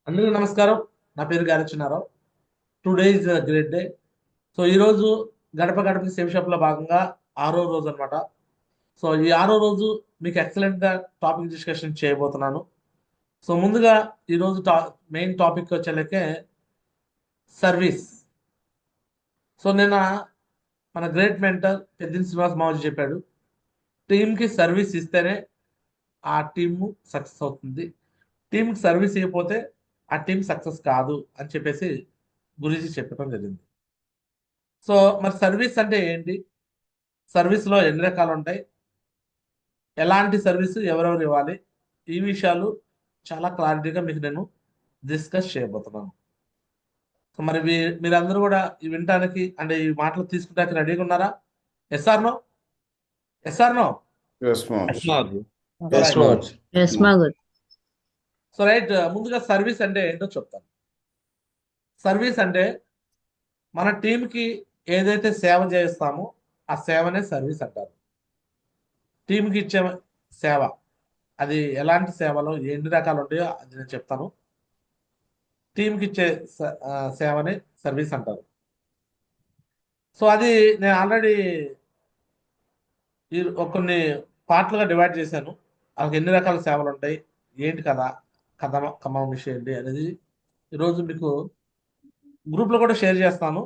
అందరికీ నమస్కారం. నా పేరు Garachinnarao. Today is great day. So ఈరోజు గడప గడపకి సేవ్ షాప్‌లో భాగంగా ఆరో రోజు అన్నమాట. సో ఈ ఆరో రోజు మీకు ఎక్సలెంట్‌గా టాపిక్ డిస్కషన్ చేయబోతున్నాను. సో ముందుగా ఈరోజు మెయిన్ టాపిక్ వచ్చేలకే సర్వీస్. సో నిన్న మన గ్రేట్ మెంటర్ పెద్దిన శ్రీనివాస్ మావోజీ చెప్పాడు. టీమ్‌కి సర్వీస్ ఇస్తేనే ఆ టీము సక్సెస్ అవుతుంది. టీమ్‌కి సర్వీస్ ఇయ్యకపోతే ఆ టీమ్ సక్సెస్ కాదు అని చెప్పేసి గురూజీ చెప్పడం జరిగింది. సో మరి సర్వీస్ అంటే ఏంటి? సర్వీస్‌లో ఎన్ని రకాలుంటాయి? ఎలాంటి సర్వీస్ ఎవరెవరు ఇవ్వాలి? ఈ విషయాలు చాలా క్లారిటీగా మీకు నేను డిస్కస్ చేయబోతున్నాను. సో మరి మీరందరూ గూడా ఇవి వినటానికి అంటే ఈ మాటలు తీసుకుంటానికి రెడీగా ఉన్నారా? Yes or no? Yes or no? Response. Yes, so Yes, right. Manoj. Yes, Magat. So right. ముందుగా సర్వీస్ అంటే ఏంటో చెప్తాను. సర్వీస్ అంటే మన టీమ్‌కి ఏదైతే సేవ చేస్తామో ఆ సేవనే సర్వీస్ అంటారు. టీమ్‌కి ఇచ్చే సేవ. అది ఎలాంటి సేవలో ఎన్ని రకాలు ఉంటాయో అది నేను చెప్తాను. టీమ్‌కి ఇచ్చే సేవని సర్వీస్ అంటారు. సో అది నేను ఆల్రెడీ కొన్ని పార్ట్‌లుగా డివైడ్ చేశాను. ఆళ్ళకి ఎన్ని రకాల సేవలుంటాయి? ఏంటి కదా? కమాన్ విషయం ఏంటి అనేది ఈరోజు మీకు గ్రూప్‌లో కూడా షేర్ చేస్తాను.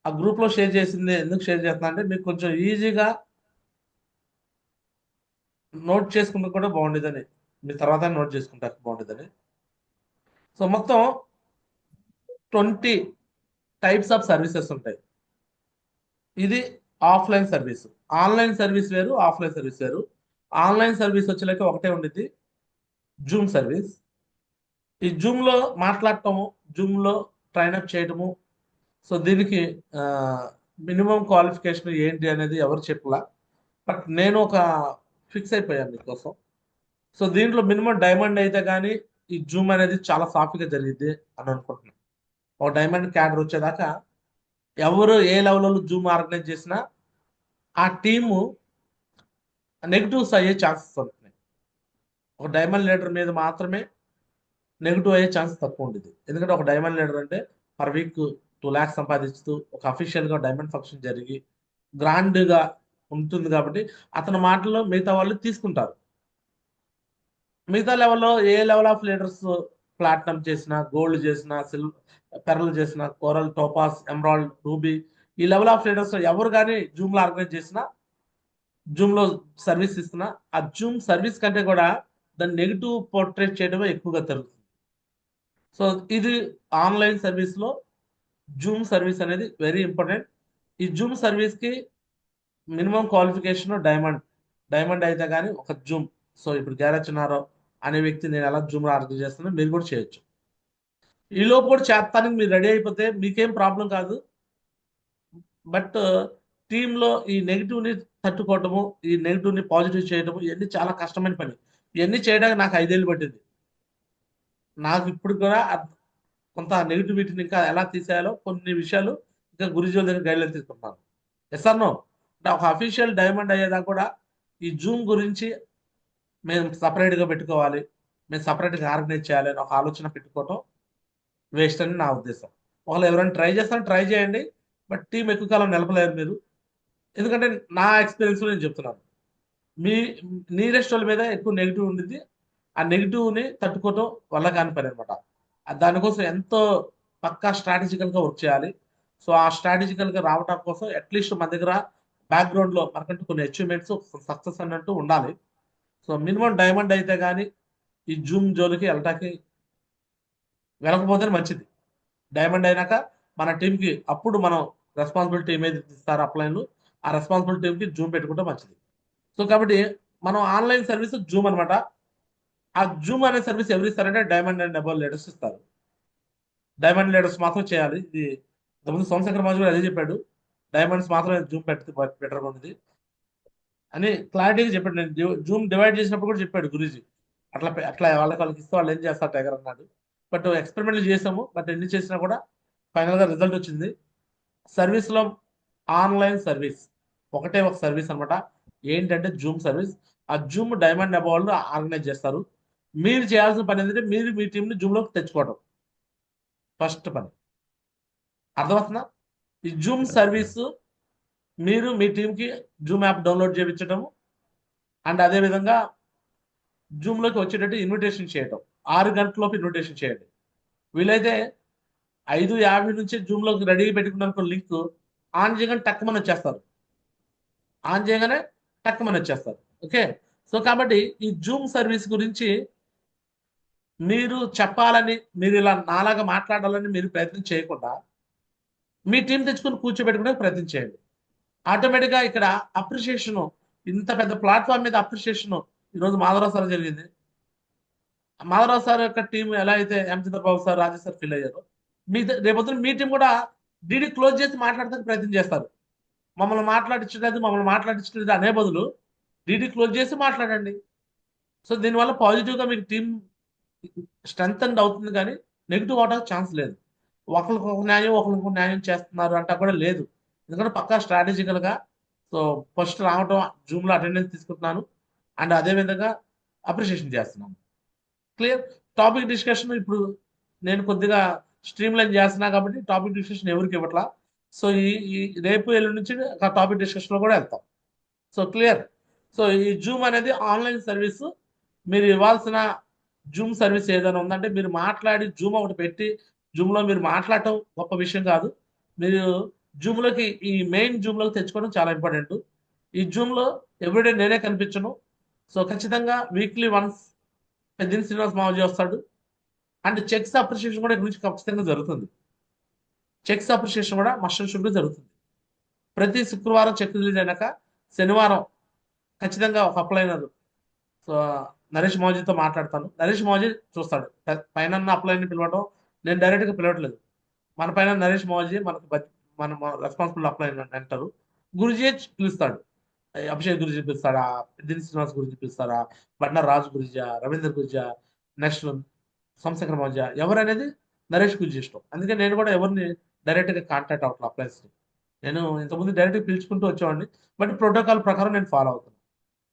ఆ గ్రూప్‌లో షేర్ చేసింది ఎందుకు షేర్ చేస్తున్నా అంటే మీకు కొంచెం ఈజీగా నోట్ చేసుకుంటే కూడా బాగుండేదని. మీరు తర్వాత నోట్ చేసుకుంటానికి బాగుండేదని. సో మొత్తం 20 టైప్స్ ఆఫ్ సర్వీసెస్ ఉంటాయి. ఇది ఆఫ్‌లైన్ సర్వీస్. ఆన్‌లైన్ సర్వీస్ వేరు, ఆఫ్‌లైన్ సర్వీస్ వేరు. ఆన్‌లైన్ సర్వీస్ వచ్చేలకి ఒకటే ఉండిద్ది. Zoom service. ఈ జూమ్‌లో మాట్లాడటము, జూమ్‌లో ట్రైన్ అప్ చేయడము. సో దీనికి మినిమమ్ క్వాలిఫికేషన్ ఏంటి అనేది ఎవరు చెప్పలా. బట్ నేను ఒక ఫిక్స్ అయిపోయాను మీకోసం. సో దీంట్లో మినిమమ్ డైమండ్ అయితే గాని ఈ జూమ్ అనేది చాలా సాఫీగా జరిగిద్ది అని అనుకుంటున్నాను. ఒక డైమండ్ క్యాడర్ వచ్చేదాకా ఎవరు ఏ లెవెల్‌లో జూమ్ ఆర్గనైజ్ చేసినా ఆ టీము నెగెటివ్స్ అయ్యే ఛాన్సెస్ ఉంటున్నాయి. ఒక డైమండ్ లీడర్ మీద మాత్రమే నెగెటివ్ అయ్యే ఛాన్స్ తక్కువ ఉండేది. ఎందుకంటే ఒక డైమండ్ లీడర్ అంటే పర్ వీక్ 2,00,000 సంపాదిస్తూ ఒక అఫీషియల్‌గా డైమండ్ ఫంక్షన్ జరిగి గ్రాండ్‌గా ఉంటుంది కాబట్టి అతని మాటలు మిగతా వాళ్ళు తీసుకుంటారు. మిగతా లెవెల్‌లో ఏ లెవెల్ ఆఫ్ లీడర్స్ ప్లాటినం చేసినా, గోల్డ్ చేసినా, పెర్ల్ చేసినా, కోరల్, టోపాస్, ఎమరాల్డ్, రూబీ ఈ లెవెల్ ఆఫ్ లీడర్స్ ఎవరు గాని జూమ్‌లో ఆర్గనైజ్ చేసినా జూమ్‌లో సర్వీస్ ఇస్తున్నా ఆ జూమ్ సర్వీస్ కంటే కూడా దాన్ని నెగెటివ్ పోర్ట్రేట్ చేయడమే ఎక్కువగా జరుగుతుంది. సో ఇది ఆన్‌లైన్ సర్వీస్‌లో జూమ్ సర్వీస్ అనేది వెరీ ఇంపార్టెంట్. ఈ జూమ్ సర్వీస్‌కి మినిమమ్ క్వాలిఫికేషన్ డైమండ్. డైమండ్ అయితే గాని ఒక జూమ్. సో ఇప్పుడు గ్యారేజ్ చిన్నారావు అనే వ్యక్తి నేను ఎలా జూమ్‌లో ఆర్గనైజ్ చేస్తానో మీరు కూడా చేయొచ్చు. ఈలోపు కూడా చేత్తానికి మీరు రెడీ అయిపోతే మీకేం ప్రాబ్లమ్ కాదు. బట్ టీమ్‌లో ఈ నెగెటివ్‌ని తట్టుకోవటము, ఈ నెగెటివ్‌ని పాజిటివ్ చేయటము ఇయన్నీ చాలా కష్టమైన పని. ఇయన్నీ చేయడానికి నాకు 5 ఏళ్ళు పట్టింది. నాకు ఇప్పుడు కూడా కొంత నెగటివిటీని ఇంకా ఎలా తీసేయాలో కొన్ని విషయాలు ఇంకా గురూజీల దగ్గర గైడ్‌లైన్ తీసుకుంటున్నాను. Yes or no? అంటే ఒక అఫీషియల్ డైమండ్ అయ్యేదాకా కూడా ఈ జూమ్ గురించి మేము సెపరేట్‌గా పెట్టుకోవాలి. మేము సెపరేట్‌గా ఆర్గనైజ్ చేయాలి అని ఒక ఆలోచన పెట్టుకోవటం వేస్ట్ అని నా ఉద్దేశం. ఒకవేళ ఎవరైనా ట్రై చేస్తారా ట్రై చేయండి. బట్ టీమ్ ఎక్కువ కాలం నిలపలేరు మీరు. ఎందుకంటే నా ఎక్స్‌పీరియన్స్‌లో నేను చెప్తున్నాను. మీ నీరెస్ట్ వాళ్ళ మీద ఎక్కువ నెగెటివ్ ఉండిద్ది. ఆ నెగెటివ్‌ని తట్టుకోవటం వల్ల కాని పననమాట. దానికోసం ఎంతో పక్కా స్ట్రాటజికల్‌గా వర్క్ చేయాలి. సో, ఆ స్ట్రాటజికల్‌గా రావటం కోసం అట్‌లీస్ట్ మన దగ్గర బ్యాక్‌గ్రౌండ్‌లో మనకంటూ కొన్ని అచీవ్‌మెంట్స్, సక్సెస్ అన్నట్టు ఉండాలి. సో, మినిమమ్ డైమండ్ అయితే గాని ఈ జూమ్ జోలికి వెళ్ళకపోతేనే మంచిది. డైమండ్ అయినాక మన టీమ్‌కి అప్పుడు మనం రెస్పాన్సిబిలిటీ ఏమైతే ఇస్తారో అప్‌లైన్‌లు ఆ రెస్పాన్సిబుల్ టీమ్‌కి జూమ్ పెట్టుకుంటే మంచిది. సో, కాబట్టి మనం ఆన్‌లైన్ సర్వీస్ జూమ్ అనమాట. ఆ జూమ్ అనే సర్వీస్ ఎవరు ఇస్తారంటే డైమండ్ అండ్ అబోవ్ లీడర్స్ ఇస్తారు. డైమండ్ లీడర్స్ మాత్రం చేయాలి. ఇది ఇంతకుముందు సోమశేఖర్ మాజీ కూడా అదే చెప్పాడు. డైమండ్స్ మాత్రమే జూమ్ పెడితే బెటర్‌గా ఉంటది అని క్లారిటీగా చెప్పాడు. నేను జూమ్ డివైడ్ చేసినప్పుడు కూడా చెప్పాడు గురూజీ. అట్లా వాళ్ళకి ఇస్తే వాళ్ళు ఏం చేస్తారు టైగర్ అన్నాడు. బట్ ఎక్స్‌పెరిమెంట్‌లు చేసాము. బట్ ఎన్ని చేసినా కూడా ఫైనల్‌గా రిజల్ట్ వచ్చింది. సర్వీస్‌లో ఆన్‌లైన్ సర్వీస్. ఒకటే ఒక సర్వీస్ అనమాట. ఏంటంటే జూమ్ సర్వీస్. ఆ జూమ్ డైమండ్ అబోవ్ వాళ్ళు ఆర్గనైజ్ చేస్తారు. మీరు చేయాల్సిన పని ఏంటంటే మీరు మీ టీంని జూమ్లోకి తెచ్చుకోవడం ఫస్ట్ పని. అర్థమవుతుందా? ఈ జూమ్ సర్వీస్ మీరు మీ టీంకి జూమ్ యాప్ డౌన్లోడ్ చేయించడం అండ్ అదేవిధంగా జూమ్లోకి వచ్చేటట్టు ఇన్విటేషన్ చేయటం. 6 గంటలలోపు ఇన్విటేషన్ చేయండి. వీలైతే 5:50 నుంచి జూమ్లోకి రెడీ పెట్టుకున్న లింక్ ఆన్ చేయగానే టక్కుమని వచ్చేస్తారు. ఆన్ చేయగానే టక్కుమని వచ్చేస్తారు. ఓకే. సో కాబట్టి ఈ జూమ్ సర్వీస్ గురించి మీరు చెప్పాలని, మీరు ఇలా నాలాగా మాట్లాడాలని మీరు ప్రయత్నం చేయకుండా మీ టీం తెచ్చుకొని కూర్చోబెట్టుకునే ప్రయత్నం చేయండి. ఆటోమేటిక్గా ఇక్కడ అప్రిషియేషన్, ఇంత పెద్ద ప్లాట్ఫామ్ మీద అప్రిషియేషన్ ఈరోజు మాధవరావు సార్ జరిగింది. మాధవరావు సార్ యొక్క టీం ఎలా అయితే M Chandrababu sir, Rajesh sir feel అయ్యారు, మీ రేపొద్దున మీ టీం కూడా డీడీ క్లోజ్ చేసి మాట్లాడడానికి ప్రయత్నం చేస్తారు. మమ్మల్ని మాట్లాడించలేదు అనే బదులు డీడీ క్లోజ్ చేసి మాట్లాడండి. సో దీనివల్ల పాజిటివ్గా మీకు టీం స్ట్రెంగ్ అవుతుంది, కానీ నెగిటివ్ అవడానికి ఛాన్స్ లేదు. ఒకరికి న్యాయం చేస్తున్నారు అంటా కూడా లేదు. ఎందుకంటే పక్కా స్ట్రాటజికల్గా సో ఫస్ట్ రావటం, జూమ్లో అటెండెన్స్ తీసుకుంటున్నాను అండ్ అదేవిధంగా అప్రిషియేషన్ చేస్తున్నాను. క్లియర్. టాపిక్ డిస్కషన్ ఇప్పుడు నేను కొద్దిగా స్ట్రీమ్ లైన్ చేస్తున్నా కాబట్టి టాపిక్ డిస్కషన్ ఎవరికి ఇవ్వట్లా. సో ఈ రేపు ఎల్లుండి నుంచి టాపిక్ డిస్కషన్లో కూడా వెళ్తాం. So clear. సో ఈ జూమ్ అనేది ఆన్లైన్ సర్వీస్. మీరు ఇవ్వాల్సిన జూమ్ సర్వీస్ ఏదైనా ఉందంటే మీరు మాట్లాడి జూమ్ ఒకటి పెట్టి జూమ్లో మీరు మాట్లాడటం గొప్ప విషయం కాదు. మీరు జూమ్లోకి ఈ మెయిన్ జూమ్లోకి తెచ్చుకోవడం చాలా ఇంపార్టెంట్. ఈ జూమ్లో ఎవ్రీడే నేనే కనిపించను. సో ఖచ్చితంగా వీక్లీ వన్స్ పెద్దిని శ్రీనివాస్ మావజీ వస్తాడు అండ్ చెక్స్ అప్రిషియేషన్ కూడా గురించి ఖచ్చితంగా జరుగుతుంది. చెక్స్ అప్రిషియేషన్ కూడా మస్టర్ షుడ్ జరుగుతుంది. ప్రతి శుక్రవారం చెక్ రిలీజ్ అయినాక శనివారం ఖచ్చితంగా ఒక అప్లైనర్ సో నరేష్ మౌజీతో మాట్లాడతాను. నరేష్ మౌజీ చూస్తాడు. పైన అప్లైని పిలవడం నేను డైరెక్ట్గా పిలవట్లేదు. మన పైన నరేష్ మౌజీ మన రెస్పాన్సిబుల్ అప్లైన్ అంటారు. గురుజీ పిలుస్తాడు. అభిషేక్ గురించి పిలుస్తాడా, దిల్ శ్రీనివాస్ గురించి పిలుస్తాడా, బండారు రాజు గురించా, రవీంద్ర గురించా, నెక్స్ట్ సోమశేఖర్ మౌజా, ఎవరనేది నరేష్ గురించి ఇష్టం. అందుకే నేను కూడా ఎవరిని డైరెక్ట్గా కాంటాక్ట్ అవ్వట్లేదు అప్లైన్స్. నేను ఇంతకుముందు డైరెక్ట్గా పిలుచుకుంటూ వచ్చేవాడిని, బట్ ప్రోటోకాల్ ప్రకారం నేను ఫాలో అవుతాను.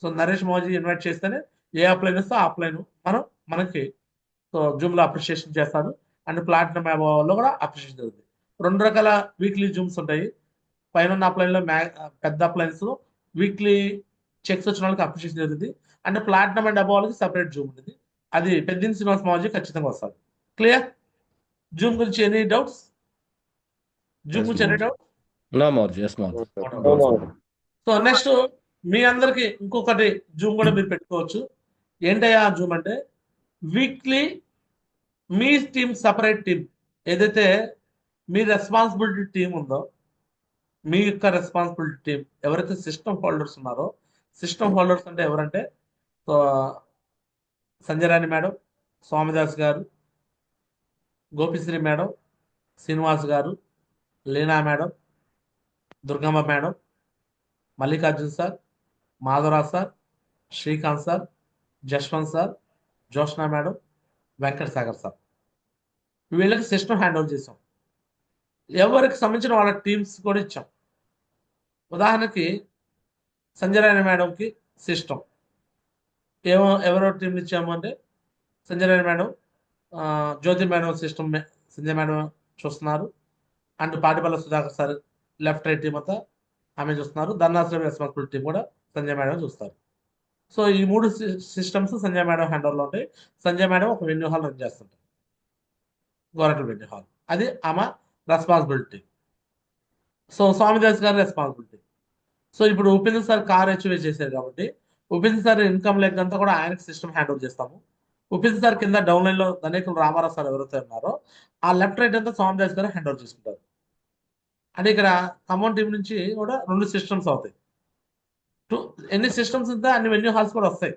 సో నరేష్ మౌజీ ఇన్వైట్ చేస్తేనే ఏ అప్లైన్ వస్తే ఆ అప్లైన్ మనకి సో జూమ్లో అప్రిషియేషన్ చేస్తాడు అండ్ ప్లాటినం లో కూడా అప్రిషియేషన్ జరుగుతుంది. 2 రకాల వీక్లీ జూమ్స్ ఉంటాయి. పైన అప్లైన్లో పెద్ద అప్లైన్స్ వీక్లీ చెక్స్ వచ్చిన వాళ్ళకి అప్రిషియేషన్ జరుగుతుంది అండ్ ప్లాటినం అండ్ అబోవ్ వాళ్ళకి సపరేట్ జూమ్ ఉంటుంది. అది పెద్దిన శ్రీనివాస్ మావజీ ఖచ్చితంగా వస్తారు. క్లియర్. జూమ్ గురించి ఎనీ డౌట్స్? జూమ్ గురించి ఎనీ డౌట్? సో నెక్స్ట్ మీ అందరికి ఇంకొకటి జూమ్ కూడా మీరు పెట్టుకోవచ్చు. ఏంటయ్యా జూమ్ అంటే వీక్లీ మీ టీం సపరేట్ టీం ఏదైతే మీ రెస్పాన్సిబిలిటీ టీం ఉందో, మీ యొక్క రెస్పాన్సిబిలిటీ టీం ఎవరైతే సిస్టమ్ హోల్డర్స్ ఉన్నారో, సిస్టమ్ హోల్డర్స్ అంటే ఎవరంటే సో సంజయ్ రాణి మేడం, స్వామిదాస్ గారు, గోపిశ్రీ మేడం, శ్రీనివాస్ గారు, Leena madam, Durgamma madam, Mallikarjun sir, Madhavaraj sir, Srikanth sir, Jashwanth sir, Joshna madam, Venkata Sagar sir, వీళ్ళకి సిస్టమ్ హ్యాండ్ ఓవర్ చేసాం. ఎవరికి సంబంధించిన వాళ్ళ టీమ్స్ కూడా ఇచ్చాం. ఉదాహరణకి సంజయ్ రాణి మేడంకి సిస్టమ్ ఎవరో టీంలు ఇచ్చాము అంటే Sanjay Rani madam, Jyothi madam system Sanjay madam చూస్తున్నారు and Patipalla Sudhakar sir left right team అంతా ఆమె చూస్తున్నారు. ధర్నాశ్రమ రెస్పాన్సిబిలిటీ టీం కూడా సంజయ్ మేడం చూస్తారు. సో ఈ 3 సిస్టమ్స్ సంజయ్ మేడం హ్యాండ్ ఓవర్లో ఉంటాయి. సంజయ్ మేడం ఒక వెన్యూ హాల్ రన్ చేస్తుంటారు, గోరటల్ వెన్యూ హాల్. అది ఆమె రెస్పాన్సిబిలిటీ. సో స్వామిదాస్ గారి రెస్పాన్సిబిలిటీ. సో ఇప్పుడు ఉపేంద్ర సార్ కార్ హెచ్వే చేశారు కాబట్టి ఉపేంద్ర సార్ ఇన్కమ్ లెక్క అంతా కూడా ఆయనకి సిస్టమ్ హ్యాండ్ ఓవర్ చేస్తాము. ఉపేంద్ర సార్ కింద డౌన్ లైన్ లో ధనేకులు రామారావు సార్ ఎవరైతే ఉన్నారో ఆ లెఫ్ట్ రైట్ అంతా స్వామిదాస్ గారు హ్యాండ్ ఓవర్ చేసుకుంటారు. అంటే ఇక్కడ ఖమ్మం టీం నుంచి కూడా 2 సిస్టమ్స్ అవుతాయి. ఎన్ని సిస్టమ్స్ ఉంటే అన్ని వెన్యూ హాల్స్ కూడా వస్తాయి.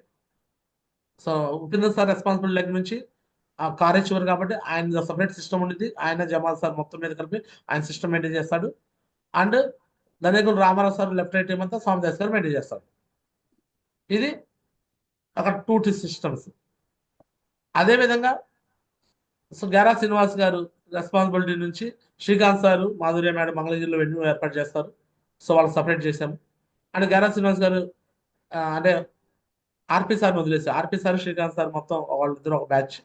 సో ఉపేంద్ర సార్ రెస్పాన్సిబిలిటీ లెక్క నుంచి ఆ కార్ హెచ్వర్ కాబట్టి ఆయన సపరేట్ సిస్టమ్ ఉండేది. ఆయన జమాల్ సార్ మొత్తం మీద కలిపి ఆయన సిస్టమ్ మెయింటైన్ చేస్తాడు and Dhanekula Ramarao sir left right team అంతా స్వామిదాస్ గారు మెయింటైన్ చేస్తాడు. ఇది అక్కడ 2 సిస్టమ్స్. అదేవిధంగా సో గారా శ్రీనివాస్ గారు రెస్పాన్సిబిలిటీ నుంచి శ్రీకాంత్ సారు, మాధుర్య మేడం మంగళగిరిలో వెన్యూ ఏర్పాటు చేస్తారు. సో వాళ్ళకి సపరేట్ చేశాము. అండ్ గారా శ్రీనివాస్ గారు అంటే ఆర్పి సార్ వదిలేసి ఆర్పి సార్ శ్రీకాంత్ సార్ మొత్తం వాళ్ళిద్దరు ఒక బ్యాచ్.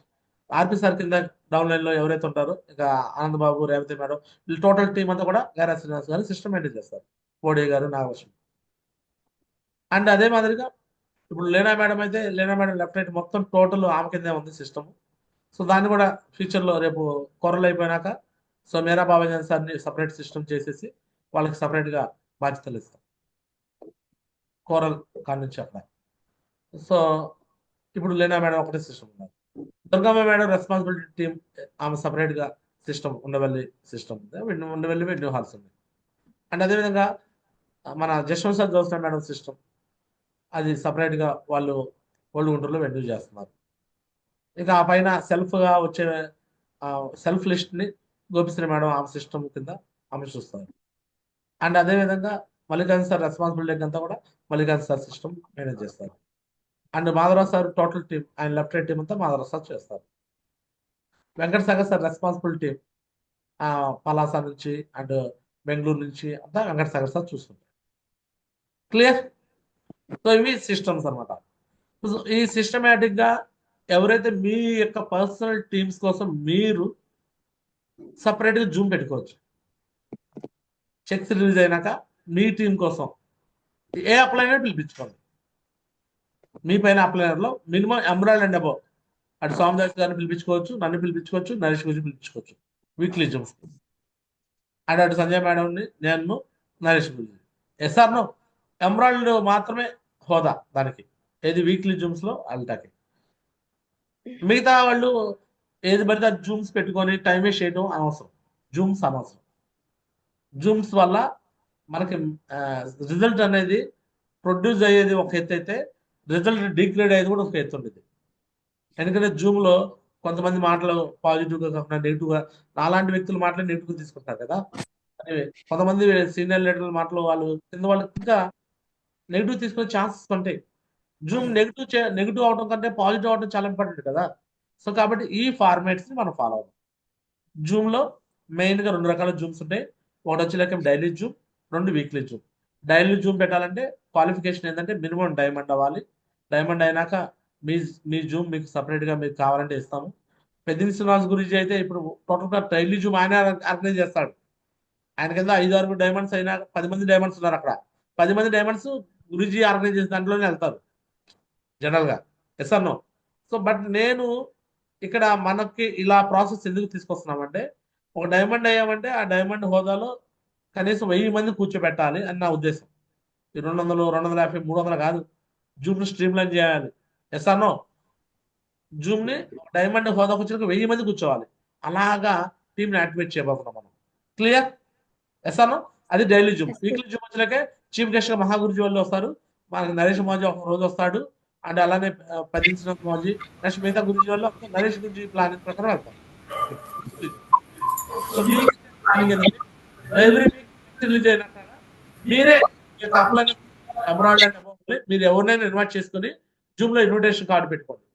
ఆర్పి సార్ కింద డౌన్ లైన్ లో ఎవరైతే ఉంటారో ఇక ఆనంద్ బాబు, రేవతి మేడం, వీళ్ళు టోటల్ టీం అంతా కూడా గారా శ్రీనివాస్ గారు సిస్టమ్ మెయింటైన్ చేస్తారు. ఓడి గారు, నాగలక్ష్మి. అండ్ అదే మాదిరిగా ఇప్పుడు లేనా మేడం అయితే లేనా మేడం లెఫ్ట్ రైట్ మొత్తం టోటల్ ఆమె కిందే ఉంది సిస్టమ్. సో దాన్ని కూడా ఫ్యూచర్లో రేపు కొరలు అయిపోయినాక సో మేరా బాబాజాన్ సార్ని సపరేట్ సిస్టమ్ చేసేసి వాళ్ళకి సపరేట్గా బాధ్యతలు ఇస్తాం కోరల్ కాడ నుంచి అక్కడ. సో ఇప్పుడు లేనా మేడం ఒకటే సిస్టమ్ ఉన్నారు. దుర్గమ్మ మేడం రెస్పాన్సిబిలిటీ టీం, ఆమె సపరేట్గా సిస్టమ్ ఉండవల్లి సిస్టమ్ ఉంది, ఉండవల్లి వెన్యూ హాల్స్ ఉంది. అండ్ అదేవిధంగా మన Jaswanth sir Jyotsna madam system అది సపరేట్గా వాళ్ళు ఓల్డ్ గుంటూరులో వెన్యూ చేస్తున్నారు. ఇక ఆ పైన సెల్ఫ్గా వచ్చే సెల్ఫ్ లిస్ట్ని గోపిశ్రీ మేడం ఆమె సిస్టమ్ కింద ఆమె చూస్తారు. అండ్ అదేవిధంగా మల్లికార్జున సార్ రెస్పాన్సిబిలిటీ అంతా కూడా మల్లికార్జున సార్ సిస్టమ్ మేనేజ్ చేస్తారు. And Madhavarao sir total team, ఆయన లెఫ్ట్ రైట్ టీం అంతా మాధవరావు సార్ చేస్తారు. వెంకట సాగర్ సార్ రెస్పాన్సిబిలిటీ పలాస నుంచి అండ్ బెంగళూరు నుంచి అంతా వెంకట సాగర్ సార్ చూసుకుంటారు. క్లియర్? సో ఇవి సిస్టమ్స్ అనమాట. ఈ సిస్టమేటిక్ గా ఎవరైతే మీ యొక్క పర్సనల్ టీమ్స్ కోసం మీరు సపరేట్ గా జూమ్ పెట్టుకోవచ్చు. చెక్స్ రిలీజ్ అయినాక మీ టీం కోసం ఏ అప్లైనర్ పిలిపించుకోండి. మీ పైన అప్లైనర్ లో మినిమం ఎంబ్రాయిడ్ అండ్ అబౌవ్ అటు సోమదాస్ గారిని పిలిపించుకోవచ్చు, నన్ను పిలిపించుకోవచ్చు, నరేష్ గురించి పిలిపించుకోవచ్చు వీక్లీ జూమ్స్. అండ్ అటు సంజయ్ మేడంని, నేను, నరేష్ గురించి. ఎస్ఆర్ నో ఎంబ్రాయిడ్ మాత్రమే హోదా దానికి, ఏది వీక్లీ జూమ్స్ లో అల్టాకి. మిగతా వాళ్ళు ఏది పడితే అది జూమ్స్ పెట్టుకొని టైం వేస్ట్ చేయడం అనవసరం. జూమ్స్ అనవసరం. జూమ్స్ వల్ల మనకి రిజల్ట్ అనేది ప్రొడ్యూస్ అయ్యేది ఒక ఎత్తు అయితే రిజల్ట్ డిగ్రేడ్ అయ్యేది కూడా ఒక ఎత్తు ఉండేది. ఎందుకంటే జూమ్ లో కొంతమంది మాటలు పాజిటివ్ గా కాకుండా నెగిటివ్ గా, నాలాంటి వ్యక్తుల మాటలు నెగిటివ్ గా తీసుకుంటారు కదా. కొంతమంది సీనియర్ లీడర్ల మాటలు వాళ్ళు కింద వాళ్ళకి ఇంకా నెగిటివ్ తీసుకునే ఛాన్సెస్ ఉంటాయి. జూమ్ నెగిటివ్ అవడం కంటే పాజిటివ్ అవడం చాలా ఇంపార్టెంట్ కదా. సో కాబట్టి ఈ ఫార్మాట్స్ ని మనం ఫాలో అవుతాం. జూమ్ లో మెయిన్ గా 2 రకాల జూమ్స్ ఉంటాయి. ఒకటి వచ్చేలాక daily zoom, 2 weekly zoom. Daily zoom పెట్టాలంటే క్వాలిఫికేషన్ ఏంటంటే మినిమం డైమండ్ అవ్వాలి. డైమండ్ అయినాక మీ మీ జూమ్ మీకు సపరేట్ గా మీకు కావాలంటే ఇస్తాము. పెద్దిని శ్రీనివాస్ గురించి అయితే ఇప్పుడు టోటల్ గా డైలీ జూమ్ ఆయన ఆర్గనైజ్ చేస్తాడు. ఆయన కింద 5-6 డైమండ్స్ అయినా 10 మంది డైమండ్స్ ఉన్నారు అక్కడ. 10 మంది డైమండ్స్ గురుజీ ఆర్గనైజ్ చేసిన దాంట్లోనే వెళ్తారు జనరల్ గా. Yes or no? So but నేను ఇక్కడ మనకి ఇలా ప్రాసెస్ ఎందుకు తీసుకొస్తున్నామంటే, ఒక డైమండ్ అయ్యామంటే ఆ డైమండ్ హోదాలో కనీసం 1000 మంది కూర్చోబెట్టాలి అని నా ఉద్దేశం. ఈ 200, 250, 300 కాదు. జూమ్ ని స్ట్రీమ్ లైన్ చేయాలి. Yes or no? జూమ్ ని డైమండ్ హోదాకు వచ్చిన 1000 మంది కూర్చోవాలి. అలాగా టీమ్ ని యాక్టివేట్ చేయబోతున్నాం మనం. క్లియర్? Yes or no? అది డైలీ జూమ్. వీక్లీ జూమ్ వచ్చినాకే చీఫ్ గెస్ట్ గా మహాగురుజీ వాళ్ళు వస్తారు. మనకి నరేష్ మాజీ ఒక రోజు వస్తాడు. అండ్ అలానే పదించిన మాజీ, నెక్స్ట్ మిగతా గురుజీ వాళ్ళు నరేష్ గురించి ప్లానింగ్ ప్రకారం వెళ్తాం. సో మీ ప్లానింగ్ ఏంటంటే ఎవ్రీ వీక్ రిలీజ్ అయినాక మీరే అప్లై అబ్రాడ్ అండ్ మీరు ఎవరినైనా ఇన్వైట్ చేసుకొని జూమ్ లో ఇన్విటేషన్ కార్డు పెట్టుకోండి.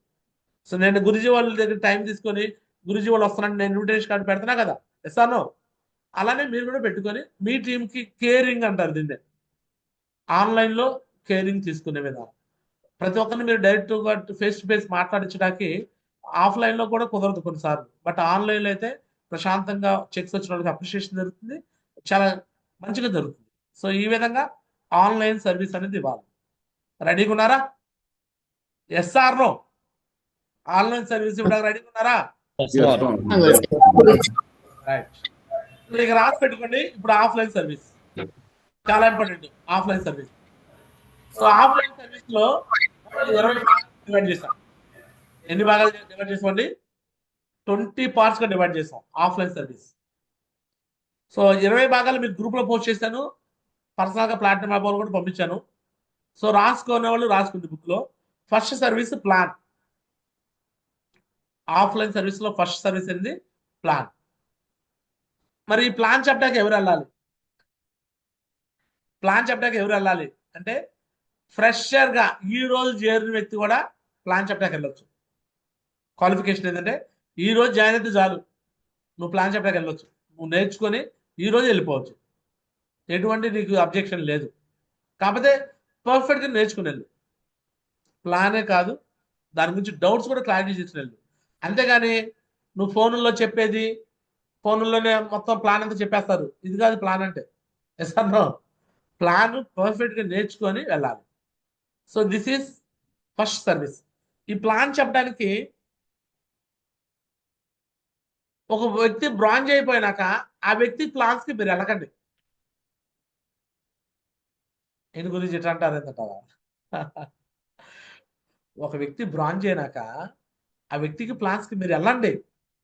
సో నేను గురుజీ వాళ్ళ దగ్గర టైం తీసుకొని గురుజీ వాళ్ళు వస్తానంటే నేను ఇన్విటేషన్ కార్డు పెడతానా కదా. ఇస్తాను. అలానే మీరు కూడా పెట్టుకొని మీ టీం కి కేరింగ్ అంటారు దీన్ని. ఆన్లైన్ లో కేరింగ్ తీసుకునే విధానం. ప్రతి ఒక్కరిని మీరు డైరెక్ట్ గా ఫేస్ టు ఫేస్ మాట్లాడించడానికి ఆఫ్లైన్ లో కూడా కుదరదు కొన్నిసార్లు. బట్ ఆన్లైన్ లో అయితే ప్రశాంతంగా చెక్స్ వచ్చిన వాళ్ళకి అప్రిషియేషన్ జరుగుతుంది, చాలా మంచిగా జరుగుతుంది. సో ఈ విధంగా ఆన్లైన్ సర్వీస్ అనేది ఇవ్వాలి. రెడీగా ఉన్నారా? Yes or no? Online service ఇవ్వడానికి రెడీగా ఉన్నారా? రైట్. ఇక రాసి పెట్టుకోండి. ఇప్పుడు ఆఫ్లైన్ సర్వీస్ చాలా important. Offline service. So offline service లో 20 డివైడ్ చేస్తాం. ఎన్ని భాగాలు డివైడ్ చేసుకోండి? 20 పార్ట్స్ గా డివైడ్ చేస్తాం ఆఫ్లైన్ సర్వీస్. సో 20 భాగాలు మీకు గ్రూప్ లో పోస్ట్ చేశాను. పర్సనల్ గా ప్లాట్ఫామ్ అబౌల్ కూడా పంపించాను. సో రాసుకునే వాళ్ళు రాసుకుంది బుక్ లో. First service plan. Offline service లో ఫస్ట్ సర్వీస్ ఏంది? ప్లాన్. మరి ఈ ప్లాన్ చెప్పడానికి ఎవరు వెళ్ళాలి? ప్లాన్ చెప్పడానికి ఎవరు వెళ్ళాలి అంటే ఫ్రెషర్ గా ఈ రోజు చేరిన వ్యక్తి కూడా ప్లాన్ చెప్పడానికి వెళ్ళొచ్చు. క్వాలిఫికేషన్ ఏంటంటే ఈ రోజు జాయిన్ అయితే చాలు, నువ్వు ప్లాన్ చెప్పడానికి వెళ్ళొచ్చు. నువ్వు నేర్చుకొని ఈ రోజు వెళ్ళిపోవచ్చు. ఎటువంటి నీకు అబ్జెక్షన్ లేదు. కాకపోతే పర్ఫెక్ట్ గా నేర్చుకుని వెళ్ళు. ప్లానే కాదు, దాని గురించి డౌట్స్ కూడా క్లారిటీ చేసిన వెళ్ళు. అంతేగాని నువ్వు ఫోన్లో చెప్పేది, ఫోన్లోనే మొత్తం ప్లాన్ అంతా చెప్పేస్తారు. ఇది కాదు ప్లాన్ అంటే. Yes or no? ప్లాన్ పర్ఫెక్ట్గా నేర్చుకొని వెళ్ళాలి. So this is first service. ఈ ప్లాన్ చెప్పడానికి ఒక వ్యక్తి బ్రాంజ్ అయిపోయినాక ఆ వ్యక్తి ప్లాన్స్ కి మీరు వెళ్ళకండి. దీని గురించి ఎట్లా అంటారు ఏంటంటారా? ఒక వ్యక్తి బ్రాంజ్ అయినాక ఆ వ్యక్తికి ప్లాన్స్ కి మీరు వెళ్ళండి.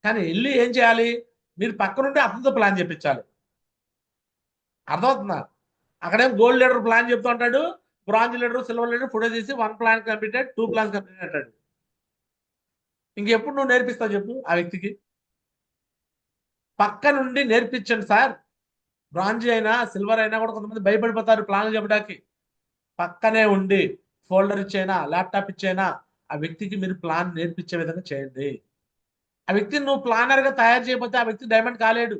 కానీ వెళ్ళి ఏం చేయాలి? మీరు పక్కనుండి అతనితో ప్లాన్ చెప్పించాలి. అర్థమవుతుందా? అక్కడేం గోల్డ్ లీడర్ ప్లాన్ చెప్తూ ఉంటాడు, bronze leader, silver leader photo తీసి 1 ప్లాన్ కంప్లీటెడ్, 2 ప్లాన్స్ కంప్లీటెడ్ అంటాడు. ఇంకెప్పుడు నువ్వు నేర్పిస్తావు చెప్పు ఆ వ్యక్తికి? పక్క నుండి నేర్పించండి సార్. బ్రాంజ్ అయినా సిల్వర్ అయినా కూడా కొంతమంది భయపడిపోతారు ప్లాన్లు చెప్పడానికి. పక్కనే ఉండి ఫోల్డర్ ఇచ్చైనా, ల్యాప్టాప్ ఇచ్చైనా ఆ వ్యక్తికి మీరు ప్లాన్ నేర్పించే విధంగా చేయండి. ఆ వ్యక్తిని నువ్వు ప్లానర్ గా తయారు చేయకపోతే ఆ వ్యక్తి డైమండ్ కాలేడు.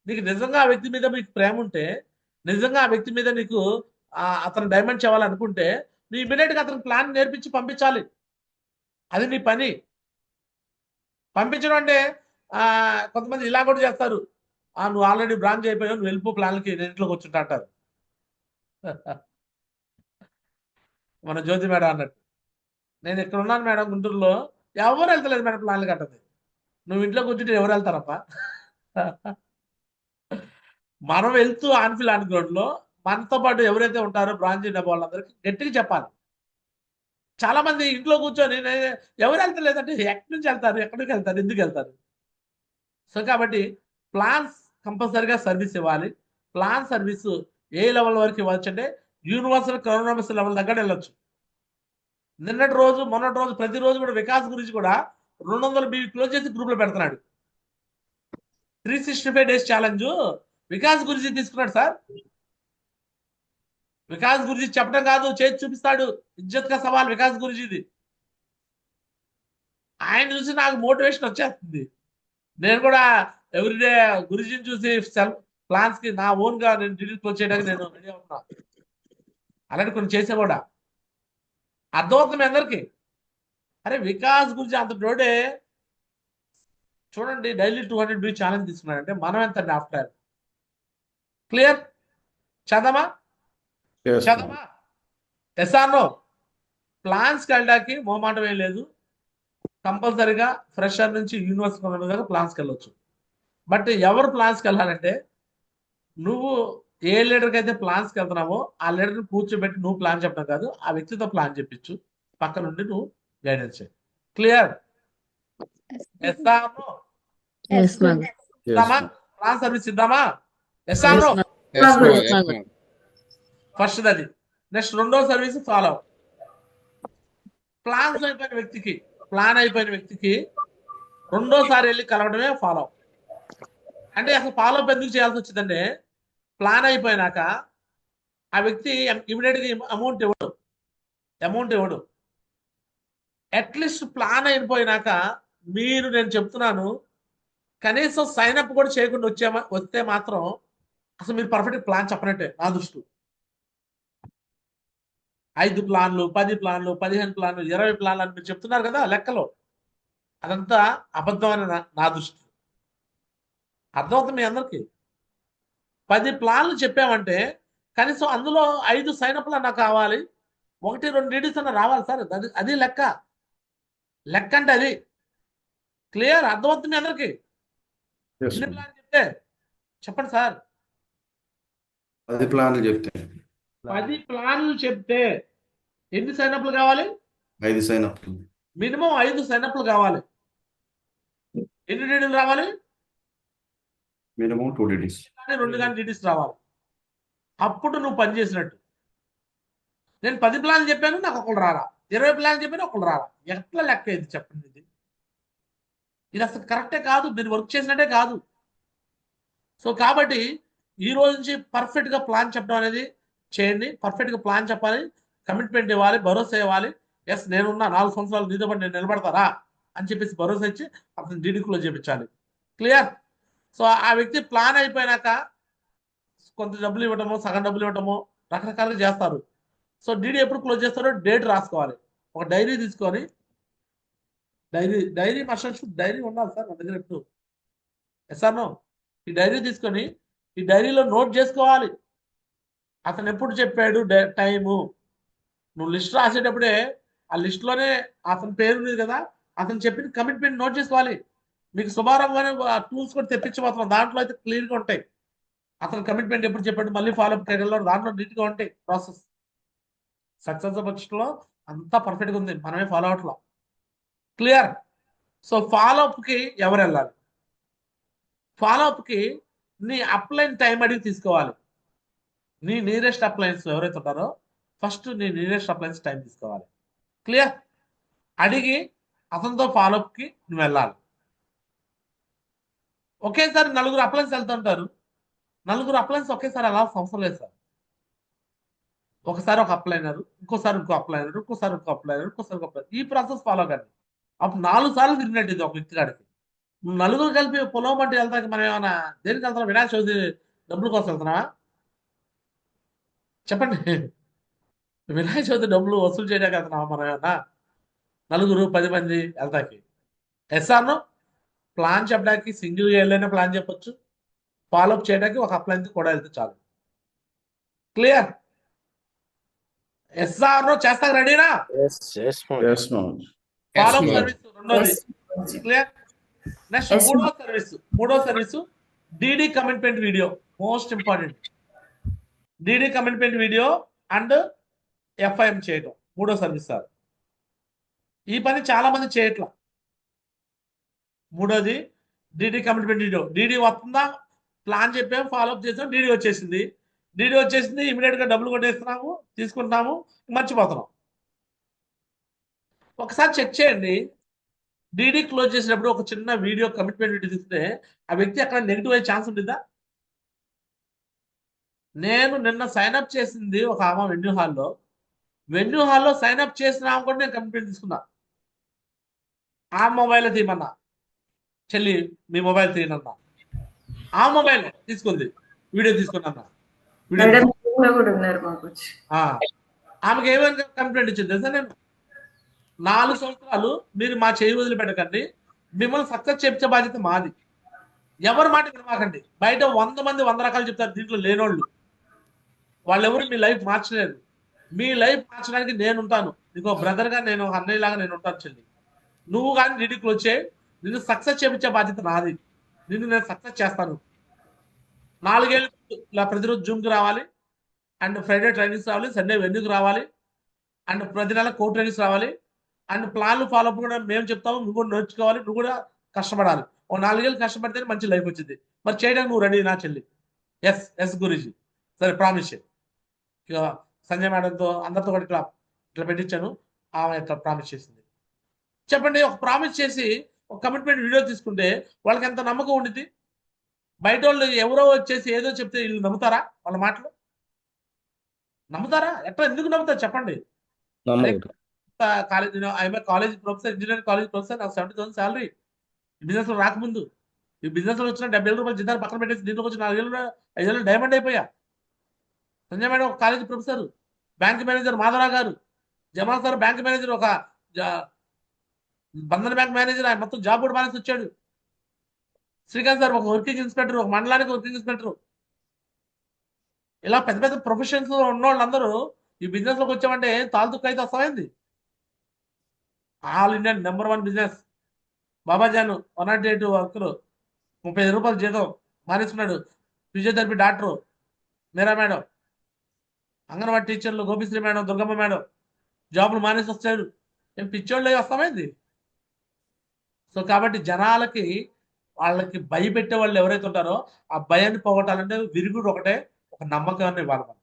నీకు నిజంగా ఆ వ్యక్తి మీద మీకు ప్రేమ ఉంటే, నిజంగా ఆ వ్యక్తి మీద నీకు అతను డైమండ్ చేయాలనుకుంటే, నువ్వు ఇమీడియట్ గా అతనికి ప్లాన్ నేర్పించి పంపించాలి. అది నీ పని. పంపించడం అంటే కొంతమంది ఇలా కూడా చేస్తారు. నువ్వు ఆల్రెడీ బ్రాంచ్ అయిపోయావు, నువ్వు వెళ్ళిపో ప్లాన్కి, నేను ఇంట్లోకి వచ్చుంటా అంటారు. మన జ్యోతి మేడం అన్నట్టు. నేను ఇక్కడ ఉన్నాను మేడం గుంటూరులో, ఎవరు వెళ్తలేదు మేడం ప్లాన్లు కట్టది. నువ్వు ఇంట్లో కూర్చుంటే ఎవరు వెళ్తారప్ప? మనం వెళ్తూ ఆన్ఫిల్ ఆన్ గ్రౌండ్ లో మనతో పాటు ఎవరైతే ఉంటారో బ్రాంచ్ అయిన వాళ్ళందరికీ గట్టిగా చెప్పాలి. చాలా మంది ఇంట్లో కూర్చొని ఎవరు వెళ్తలేదంటే ఎక్కడి నుంచి వెళ్తారు, ఎక్కడికి వెళ్తారు, ఎందుకు వెళ్తారు? సో కాబట్టి ప్లాన్స్ కంపల్సరీగా సర్వీస్ ఇవ్వాలి. ప్లాన్ సర్వీస్ ఏ లెవెల్ వరకు ఇవ్వచ్చు అంటే యూనివర్సల్ క్రోనోమస్ లెవెల్ దగ్గర వెళ్ళొచ్చు. నిన్నటి రోజు మొన్నటి రోజు ప్రతిరోజు కూడా వికాస్ గురించి కూడా 200 బీ క్లోజ్ చేసి గ్రూప్ లో పెడుతున్నాడు. 365 డేస్ ఛాలెంజ్ వికాస్ గురించి తీసుకున్నాడు సార్. వికాస్ గురించి చెప్పడం కాదు, చేసి చూపిస్తాడు. ఇజ్జత్ కా సవాల్ వికాస్ గురించి ఇది. ఆయన చూసి నాకు మోటివేషన్ వచ్చేస్తుంది. నేను కూడా ఎవ్రీడే గురుజీని చూసి సెల్ఫ్ ప్లాన్స్ కి నా ఓన్ గా నేను డిలీట్ క్లోజ్ చేయడానికి నేను రెడీ అవుతున్నా. అలాంటి కొన్ని చేసే కూడా అర్థమవుతుంది అందరికి. అరే వికాస్ గురించి అంత డోడే చూడండి, డైలీ 200 బీ ఛాలెంజ్ తీసుకున్నాడంటే మనం ఎంత ఆఫ్టర్. క్లియర్? చదమా చదమా ఎస్ఆర్నో? ప్లాన్స్కి వెళ్ళడానికి మొహమాటం ఏం లేదు. కంపల్సరీగా ఫ్రెషర్ నుంచి యూనివర్సిటీ దాకా ప్లాన్స్కి వెళ్ళొచ్చు. బట్ ఎవరు ప్లాన్స్కి వెళ్ళాలంటే, నువ్వు ఏ లీడర్కి అయితే ప్లాన్స్కి వెళ్తున్నావో ఆ లీడర్ని కూర్చోబెట్టి నువ్వు ప్లాన్ చెప్పడం కాదు, ఆ వ్యక్తితో ప్లాన్ చెప్పించు. పక్క నుండి నువ్వు గైడెన్స్ చేయి. క్లియర్? ఎస్ఆర్నో? ప్లాన్ సర్వీస్ ఇద్దామా? ఎస్ఆర్నో? ఫస్ట్ అది. నెక్స్ట్ రెండో సర్వీస్ ఫాలో. ప్లాన్ అయిపోయిన వ్యక్తికి రెండోసారి వెళ్ళి కలవడమే ఫాలో. అంటే అసలు ఫాలో అప్ ఎందుకు చేయాల్సి వచ్చిందంటే, ప్లాన్ అయిపోయినాక ఆ వ్యక్తి ఇమీడియట్ గా అమౌంట్ ఇవ్వడు. అట్లీస్ట్ ప్లాన్ అయిపోయినాక మీరు, నేను చెప్తున్నాను, కనీసం సైన్ అప్ కూడా చేయకుండా వస్తే మాత్రం అసలు మీరు పర్ఫెక్ట్ ప్లాన్ చెప్పనట్టే నా దృష్టి. 5 ప్లాన్లు, 10 ప్లాన్లు, 15 ప్లాన్లు, 20 ప్లాన్లు అని మీరు చెప్తున్నారు కదా లెక్కలో, అదంతా అబద్ధం అని నా దృష్టి. అర్థమవుతుంది మీ అందరికి? 10 ప్లాన్లు చెప్పామంటే కనీసం అందులో 5 సైనప్లు అన్నా కావాలి, 1-2 డీడీస్ అన్న రావాలి సార్. అది లెక్క అంటే అది. క్లియర్? అర్థమవుతుంది మీ అందరికి? ఎన్ని ప్లాన్ చెప్తే చెప్పండి సార్? 10 ప్లాన్లు చెప్తే 10 ప్లాన్లు చెప్తే ఎన్ని సైనప్లు కావాలి? 5 సైనప్లు. మినిమం 5 సైనప్లు కావాలి. ఎన్ని డీడీలు రావాలి? Minimum 2 DDs. 2 డీడీస్ రావాలి. అప్పుడు నువ్వు పని చేసినట్టు. నేను 10 ప్లాన్లు చెప్పాను, నాకు ఒకళ్ళు రాలా. 20 ప్లాన్లు చెప్పాను, ఒకళ్ళు రాలా. ఎట్లా లెక్క ఇది చెప్పండి? ఇది అసలు కరెక్టే కాదు. మీరు వర్క్ చేసినట్టే కాదు. సో కాబట్టి ఈ రోజు నుంచి పర్ఫెక్ట్ గా ప్లాన్ చెప్పడం అనేది చేయండి. పర్ఫెక్ట్ గా ప్లాన్ చెప్పాలి, కమిట్మెంట్ ఇవ్వాలి, భరోసా ఇవ్వాలి. ఎస్ నేనున్నా, 4 సంవత్సరాలు నీతో పాటు నేను నిలబడతారా అని చెప్పేసి భరోసా ఇచ్చి అతను డీడీ క్లోజ్ చేయించాలి. క్లియర్? సో ఆ వ్యక్తి ప్లాన్ అయిపోయినాక కొంత డబ్బులు ఇవ్వటము, సగం డబ్బులు ఇవ్వటము, రకరకాలుగా చేస్తారు. సో డీడీ ఎప్పుడు క్లోజ్ చేస్తారో డేట్ రాసుకోవాలి. ఒక డైరీ తీసుకొని డైరీ మస్ట్ డైరీ ఉండాలి సార్ మన దగ్గర ఎప్పుడు. సార్ నో, ఈ డైరీ తీసుకొని ఈ డైరీలో నోట్ చేసుకోవాలి అతను ఎప్పుడు చెప్పాడు టైము. నువ్వు లిస్ట్ రాసేటప్పుడే ఆ లిస్ట్లోనే అతని పేరు ఉంది కదా, అతను చెప్పిన కమిట్మెంట్ నోట్ చేసుకోవాలి. మీకు శుభారంగానే టూల్స్ కూడా తెప్పించబోతున్నాం, దాంట్లో అయితే క్లియర్గా ఉంటాయి. అతను కమిట్మెంట్ ఎప్పుడు చెప్పాడు, మళ్ళీ ఫాలోఅప్ చేయడంలో దాంట్లో నీట్గా ఉంటాయి ప్రాసెస్. సక్సెస్ పక్షంలో అంతా పర్ఫెక్ట్గా ఉంది, మనమే ఫాలో అవట్లా. క్లియర్. సో ఫాలోఅప్కి ఎవరు వెళ్ళాలి? ఫాలోఅప్కి నీ అప్లైన్ టైం అడిగి తీసుకోవాలి. నీ నియరెస్ట్ అప్లయన్స్ ఎవరైతే ఉంటారో ఫస్ట్ నీ నియరెస్ట్ అప్లయన్స్ టైం తీసుకోవాలి. క్లియర్. అడిగి అతనితో ఫాలోఅప్కి నువ్వు వెళ్ళాలి. ఒకేసారి నలుగురు అప్లయన్స్ వెళ్తుంటారు, నలుగురు అప్లయన్స్ ఒకేసారి వెళ్ళాల్సిన అవసరం లేదు సార్. ఒకసారి ఒక అప్లైనర్, ఇంకోసారి ఇంకో అప్లైనర్, ఇంకోసారి ఇంకో అప్లైనర్, ఇంకోసారి ఇంకో అప్లైనర్, ఈ ప్రాసెస్ ఫాలో కండి. అప్పుడు 4 సార్లు తిరిగినట్టు ఇది ఒక వ్యక్తి కాడికి. నలుగురు కలిపి పొలం అంటే వెళ్తాకి మనం ఏమైనా దేనికి వెళ్తున్నాం? వినాయక చవితి డబ్బుల కోసం వెళ్తున్నావా చెప్పండి? వినాయక చవితి డబ్బులు వసూలు చేయడానికి వెళ్తున్నావా మనం ఏమన్నా? నలుగురు 10 మంది వెళ్తాకి ఎస్ఆర్ను ప్లాన్ చెప్పడానికి సింగిల్గా వెళ్ళైనా ప్లాన్ చెప్పొచ్చు, ఫాలోఅప్ చేయడానికి ఒక అప్లైన్ కూడా వెళ్తే చాలు. క్లియర్. ఎస్ఆర్ను చేస్తాక రెడీనా? Yes, ma'am. ఫాలోఅప్ సర్వీస్ రెండోది. క్లియర్. నెక్స్ట్ మూడో service DD commitment video. Most important. DD commitment video and FIM చేయటం మూడో సర్వీస్ సార్. ఈ పని చాలా మంది చేయట్లా. మూడోది డిడి కమిట్మెంట్ వీడియో. డిడి వస్తుందా, ప్లాన్ చెప్పాము, ఫాలోఅప్ చేసాం, డిడి వచ్చేసింది. ఇమీడియట్ గా డబ్బులు కొట్టేస్తున్నాము, తీసుకుంటున్నాము, మర్చిపోతున్నాం. ఒకసారి చెక్ చేయండి. డిడి క్లోజ్ చేసినప్పుడు ఒక చిన్న వీడియో కమిట్మెంట్ వీడియో తీస్తే ఆ వ్యక్తి అక్కడ నెగిటివ్ అయ్యే ఛాన్స్ ఉంటుందా? నేను నిన్న సైన్అప్ చేసింది ఒక ఆమె వెన్యూ హాల్లో సైన్అప్ చేసిన ఆమె కూడా నేను కమిట్మెంట్ తీసుకున్నా. ఆ మొబైల్ తీయమన్నా, చెల్లి మీ మొబైల్ తీయనన్నా, ఆ మొబైల్ తీసుకుంది, వీడియో తీసుకున్నా. ఆమెకి ఏమైనా కంప్లైంట్ ఇచ్చింది తెలుసా? నేను 4 సంవత్సరాలు మీరు మా చేయి వదిలిపెట్టకండి, మిమ్మల్ని సక్సెస్ చెప్పే బాధ్యత మాది, ఎవరి మాట వినమాకండి. బయట 100 మంది 100 రకాలు చెప్తారు, దీంట్లో లేనోళ్ళు వాళ్ళెవరు మీ లైఫ్ మార్చలేరు. మీ లైఫ్ మార్చడానికి నేను ఉంటాను, నీకు బ్రదర్గా, నేను అన్నయ్య లాగా నేను ఉంటాను. చెల్లి నువ్వు కానీ డిడికి వచ్చే, నిన్ను సక్సెస్ చేయించే బాధ్యత నాది, నిన్ను నేను సక్సెస్ చేస్తాను. 4 ఏళ్ళు ఇలా ప్రతిరోజు జూమ్కి రావాలి, అండ్ ఫ్రైడే ట్రైనింగ్స్ రావాలి, సండే వెన్యూకి రావాలి, అండ్ ప్రతి నెల కో ట్రైనింగ్స్ రావాలి, అండ్ ప్లాన్లు ఫాలోఅప్ కూడా మేము చెప్తాము, నువ్వు కూడా నేర్చుకోవాలి, నువ్వు కూడా కష్టపడాలి. ఓ 4 ఏళ్ళు కష్టపడితేనే మంచి లైఫ్ వచ్చింది. మరి చేయడానికి నువ్వు రెడీ నా చెల్లి? ఎస్ గురూజీ. సరే ప్రామిస్. ఇక సంజయ్ మేడంతో అందరితో కూడా ఇట్లా పెట్టించాను, ఆమె ఇట్లా ప్రామిస్ చేసింది. చెప్పండి, ఒక ప్రామిస్ చేసి ఒక కమిట్మెంట్ వీడియో తీసుకుంటే వాళ్ళకి ఎంత నమ్మకం ఉండిద్ది? బయట వాళ్ళు ఎవరో వచ్చేసి ఏదో చెప్తే వీళ్ళు నమ్ముతారా? వాళ్ళ మాటలు నమ్ముతారా? ఎట్లా, ఎందుకు నమ్ముతారు చెప్పండి? College professor, engineering college professor, నాకు 70,000 శాలరీ. బిజినెస్ లో రాకముందు, ఈ బిజినెస్ లో వచ్చిన 70,000 రూపాయలు జీతాలు పక్కన పెట్టేసి దీంట్లోకి వచ్చి 4 ఏళ్ళు 5 ఏళ్ళు డైమండ్ అయిపోయా. సంజయ్ మేడం ఒక college professor, bank manager Madhavarao గారు, జమాల్ సార్ బ్యాంక్ మేనేజర్, ఒక బంధన్ బ్యాంక్ మేనేజర్, ఆయన మొత్తం జాబ్ కూడా మానేసి వచ్చాడు. శ్రీకాంత్ సార్ ఒక వర్కింగ్ ఇన్స్పెక్టర్, ఒక మండలానికి వర్కింగ్ ఇన్స్పెక్టర్. ఇలా పెద్ద పెద్ద ప్రొఫెషన్స్ లో ఉన్న వాళ్ళందరూ ఈ బిజినెస్ లోకి వచ్చామంటే తాల్తుక్ అయితే వస్తామైంది. All India #1 business. బాబాజాను 108 వర్కులు, 35 రూపాయలు జీతం మానేసుకున్నాడు. Physiotherapy doctor Meera madam, anganwadi టీచర్లు గోపిశ్రీ మేడం, దుర్గమ్మ మేడం జాబులు మానేసి వచ్చారు. ఏం పిచ్చోళ్ళు వస్తామైంది. సో కాబట్టి జనాలకి, వాళ్ళకి భయపెట్టే వాళ్ళు ఎవరైతే ఉంటారో ఆ భయాన్ని పోగొట్టాలంటే విరుగుడు ఒకటే, ఒక నమ్మకాన్ని ఇవ్వాలి మనం.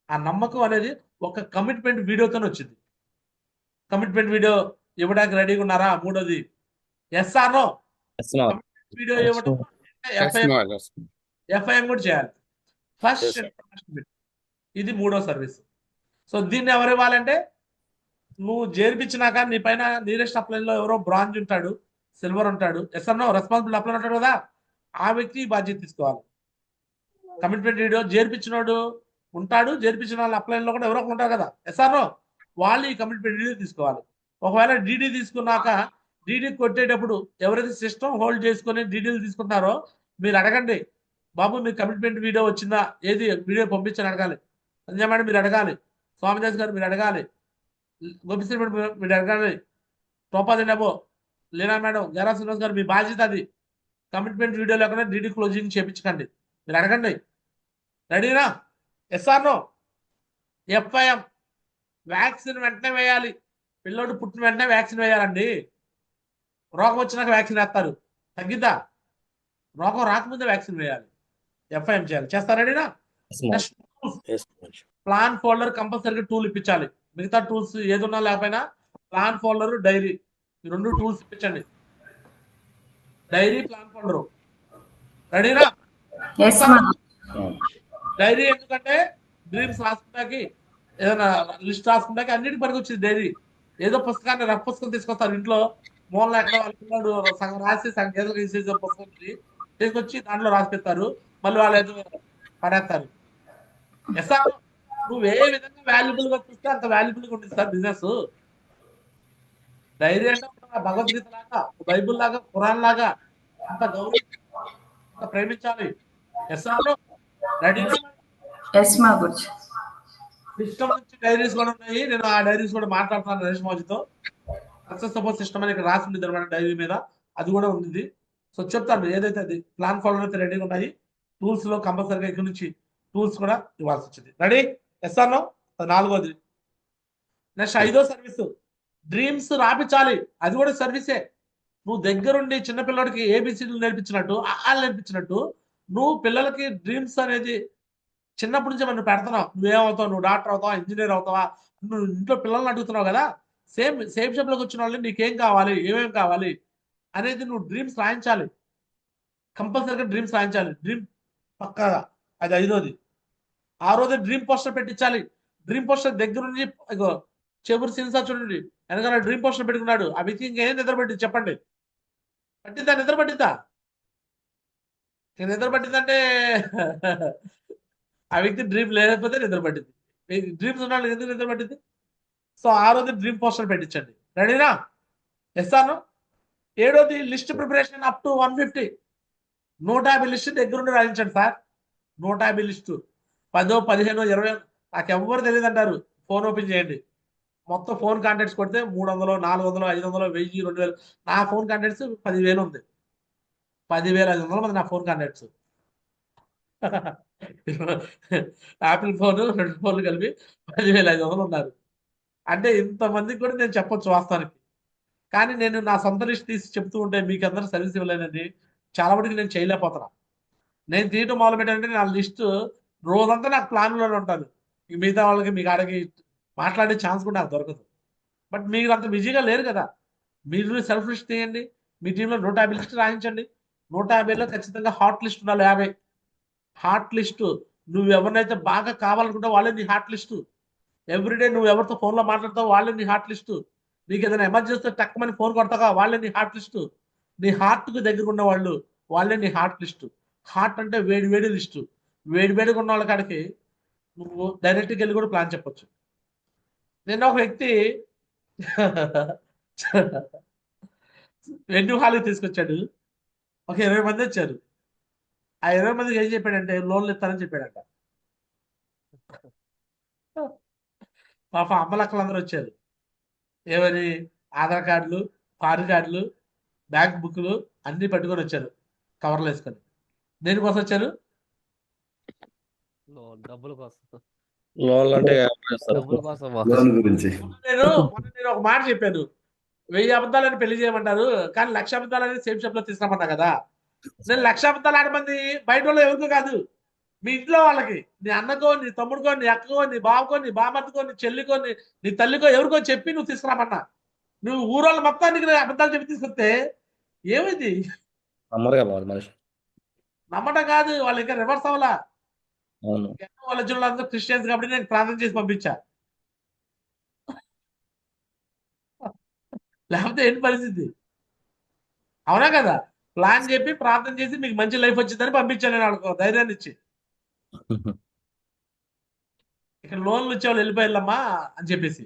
ఆ నమ్మకం అనేది ఒక కమిట్మెంట్ వీడియోతోనే వచ్చింది. కమిట్మెంట్ వీడియో ఇవ్వడానికి రెడీగా ఉన్నారా? మూడోది ఎస్ఆర్నో వీడియో ఇవ్వడం, ఎఫ్ఐఎం కూడా చేయాలి. ఫస్ట్ ఇది మూడో సర్వీస్. సో దీన్ని ఎవరు ఇవ్వాలంటే, నువ్వు చేర్పించినాక నీ పైన నీరెస్ట్ అప్లైన్ లో ఎవరో బ్రాంజ్ ఉంటాడు, సిల్వర్ ఉంటాడు, ఎస్ఆర్నో రెస్పాన్సిబుల్ అప్లైన్ ఉంటాడు కదా, ఆ వ్యక్తి బాధ్యత తీసుకోవాలి. కమిట్మెంట్ వీడియో చేర్పించినోడు ఉంటాడు, చేర్పించిన వాళ్ళ అప్లైన్ లో కూడా ఎవరో ఉంటారు కదా ఎస్ఆర్నో, వాళ్ళు ఈ కమిట్మెంట్ వీడియో తీసుకోవాలి. ఒకవేళ డీడీ తీసుకున్నాక డీడీ కొట్టేటప్పుడు ఎవరైతే సిస్టమ్ హోల్డ్ చేసుకొని డీడీలు తీసుకుంటారో మీరు అడగండి, బాబు మీ కమిట్మెంట్ వీడియో వచ్చిందా, ఏది వీడియో పంపించని అడగాలి. సంజయ్ మేడం మీరు అడగాలి, స్వామిదాస్ గారు మీరు అడగాలి, గోపిశ్రీ మేడం మీరు అడగాలి, టోపాది నెబో, లీనా మేడం, గరా శ్రీనివాస్ గారు మీ బాధ్యత అది. కమిట్మెంట్ వీడియో లేకుండా డీడీ క్లోజింగ్ చేయించకండి, మీరు అడగండి. రెడీనా? SR no? ఎఫ్ఐఎం వ్యాక్సిన్ వెంటనే వేయాలి. పిల్లోడు పుట్టిన వెంటనే వ్యాక్సిన్ వేయాలండి. రోగం వచ్చినాక వ్యాక్సిన్ వేస్తారు, తగ్గిద్దా? రోగం రాకముందే వ్యాక్సిన్ వేయాలి, ఎఫ్ఐఎం చేయాలి. చేస్తారా? రెడీనా? Yes, ma'am. Next Yes, ma'am. Plan folder కంపల్సరీగా టూల్ ఇప్పించాలి. మిగతా టూల్స్ ఏది ఉన్నా లేకపోయినా ప్లాన్ ఫోల్డర్, డైరీ ఈ రెండు టూల్స్ ఇప్పించండి. Diary, plan folder. రెడీనా? Yes ma'am. డైరీ ఎందుకంటే డ్రీమ్స్ రాసుకుంటాకి, ఏదైనా లిస్ట్ రాసుకుంటాకి అన్నిటికి పనికి వచ్చింది డైరీ. ఏదో పుస్తకాన్ని రఫ్ పుస్తకం తీసుకొస్తారు ఇంట్లో, మూల ఎక్కడ వాళ్ళ పిల్లడు సగం రాసి సగం ఏదో తీసేసే పుస్తకం తీసుకొచ్చి దాంట్లో రాసి పెడతారు, మళ్ళీ వాళ్ళు ఏదో పడేస్తారు. Yes or? నువ్వు ఏ విధంగా వాల్యుబుల్ గా చూస్తే అంత వాల్యుబుల్ గా ఉంటుంది సార్ బిజినెస్. డైరీ అంటే భగవద్గీత లాగా, బైబుల్ లాగా, ఖురాన్ లాగా అంత గౌరవం, అంత ప్రేమించాలి. Yes are? రెడీ? ఎస్ మా గురించి. సిస్టమ్ నుంచి డైరీస్ కూడా ఉన్నాయి, నేను ఆ డైరీస్ కూడా మాట్లాడుతున్నాను నరేష్ మోజీతో. సక్సెస్ సపోర్ట్ సిస్టమ్ అని ఇక్కడ రాసి ఉంది అనమాట డైరీ మీద, అది కూడా ఉంది. సో చెప్తాను ఏదైతే అది ప్లాన్ ఫాలో అయితే రెడీగా ఉన్నాయి. టూల్స్ లో కంపల్సరీగా ఇక్కడ నుంచి టూల్స్ కూడా ఇవ్వాల్సి వచ్చింది. రెడీ? Yes or no? అది 4వది. నెక్స్ట్ 5వ సర్వీస్ డ్రీమ్స్ రాపించాలి, అది కూడా సర్వీసే. నువ్వు దగ్గరుండి చిన్నపిల్లడికి ఏబిసిడీలు నేర్పించినట్టు, నేర్పించినట్టు నువ్వు పిల్లలకి డ్రీమ్స్ అనేది చిన్నప్పటి నుంచి మనం పెడుతున్నావు. నువ్వేమవుతావు, నువ్వు డాక్టర్ అవుతావా, ఇంజనీర్ అవుతావా, నువ్వు ఇంట్లో పిల్లల్ని అడుగుతున్నావు కదా. సేమ్ షాప్లోకి వచ్చిన వాళ్ళు నీకేం కావాలి, ఏమేమి కావాలి అనేది నువ్వు డ్రీమ్స్ రాయించాలి. కంపల్సరీగా డ్రీమ్స్ రాయించాలి, డ్రీమ్ పక్కాగా. అది 5వది. 6వది డ్రీమ్ పోస్టర్ పెట్టించాలి. డ్రీమ్ పోస్టర్ దగ్గర నుంచి చెబురు సిన్సా చూడండి, వెనకాల డ్రీమ్ పోస్టర్ పెట్టుకున్నాడు. ఆ వ్యక్తి ఇంకేం నిద్ర పట్టింది చెప్పండి? పట్టిద్దా? నిద్ర పట్టిద్దా? నిద్ర పట్టిందంటే ఆ వ్యక్తి డ్రీమ్ లేకపోతే నిద్ర పట్టింది. డ్రీమ్స్ ఉన్న వాళ్ళకి ఎందుకు నిద్ర పట్టింది? సో 6వది డ్రీమ్ పోస్టర్ పెట్టించండి. రెడీనా? Yes or no? 7వది list preparation up to 150. 150 list దగ్గరుండి రాయించండి సార్. 150 లిస్టు 10, 15, 20 నాకు ఎవ్వరు తెలియదు అంటారు. ఫోన్ ఓపెన్ చేయండి, మొత్తం ఫోన్ కాంటాక్ట్స్ కొడితే 300, 400, 500, 1000, 2000. నా ఫోన్ కాంటాక్ట్స్ 10,000 ఉంది. 10,500 మంది నా ఫోన్ కాంటాక్ట్స్. యాపిల్ ఫోన్ 2 ఫోన్లు కలిపి 10,500 ఉన్నారు. అంటే ఇంతమందికి కూడా నేను చెప్పొచ్చు వాస్తవానికి. కానీ నేను నా సొంత లిస్ట్ తీసి చెప్తూ ఉంటే మీకు అందరూ సర్వీస్ ఇవ్వలేనండి. చాలా మటుకు నేను చేయలేకపోతున్నా. నేను తీయటం మొదలు పెట్టానంటే నా లిస్ట్ రోజంతా నాకు ప్లాన్లోనే ఉంటాను. మిగతా వాళ్ళకి మీకు అడిగి మాట్లాడే ఛాన్స్ కూడా నాకు దొరకదు. బట్ మీరు అంత బిజీగా లేరు కదా. మీరు సెల్ఫ్ లిస్ట్ తీయండి. మీ టీంలో 150 లిస్ట్ రాయించండి. 150లో ఖచ్చితంగా హాట్ లిస్ట్ ఉండాలి. 50 హాట్ లిస్టు. నువ్వు ఎవరినైతే బాగా కావాలనుకుంటావు వాళ్ళే నీ హాట్ లిస్టు. ఎవ్రీడే నువ్వు ఎవరితో ఫోన్లో మాట్లాడతావు వాళ్ళే నీ హాట్ లిస్టు. నీకు ఏదైనా ఎమర్జెన్సీ టక్కుమని ఫోన్ కొడతావా వాళ్ళే నీ హాట్ లిస్టు. నీ హార్ట్కు దగ్గర ఉన్న వాళ్ళు వాళ్ళే నీ హాట్ లిస్టు. హార్ట్ అంటే వేడి వేడి లిస్టు. వేడి వేడిగా ఉన్న వాళ్ళ కాడికి నువ్వు డైరెక్ట్గా వెళ్ళి కూడా ప్లాన్ చెప్పొచ్చు. నిన్న ఒక వ్యక్తి వెన్యూ హాల్కి తీసుకొచ్చాడు. ఒక 20 మంది వచ్చారు. ఆ 20 మందికి ఏం చెప్పాడంటే లోన్లు ఇస్తానని చెప్పాడంట. పాప అమ్మలక్కలందరూ వచ్చారు. ఏమని? ఆధార్ కార్డులు, పాన్ కార్డులు, బ్యాంక్ బుక్లు అన్ని పట్టుకొని వచ్చారు కవర్లు వేసుకొని. దేనికోసం వచ్చారు? డబ్బుల కోసం. లోన్లు అంటే డబ్బుల కోసం లోన్ గురించి నేను ఒక మాట చెప్పాను, 1000 అబద్ధాలని పెళ్లి చేయమంటారు కానీ 1,00,000 అబద్ధాలని సేమ్ షాప్ లో తీసుకురమన్నా కదా. నేను 1,00,000 అబద్ధాలు ఆడమంది బయట వాళ్ళు ఎవరికో కాదు, మీ ఇంట్లో వాళ్ళకి, నీ అన్నకో, నీ తమ్ముడికో, నీ అక్కకో, నీ బావకో, నీ బామర్దికో, నీ చెల్లికో, నీ తల్లికో ఎవరికో చెప్పి నువ్వు తీసుకురామన్నా. నువ్వు ఊరోళ్ళ మొత్తానికి అబద్ధాలు చెప్పి తీసుకొస్తే ఏమైంది? నమ్మరు కదా మరి మనిషి. నమ్మటం కాదు, వాళ్ళు ఇంకా రివర్స్ అవ్వాలా. అవును. వాళ్ళ వచ్చిన అందరూ క్రిస్టియన్స్ కాబట్టి నేను ప్రార్థన చేసి పంపించా. లేకపోతే ఏంటి పరిస్థితి? అవునా కదా? ప్లాన్ చెప్పి ప్రార్థన చేసి మీకు మంచి లైఫ్ వచ్చిందని పంపించాను నేను వాళ్ళకు ధైర్యాన్ని ఇచ్చి. ఇక్కడ లోన్లు ఇచ్చేవాళ్ళు వెళ్ళిపోయాళ్ళమ్మా అని చెప్పేసి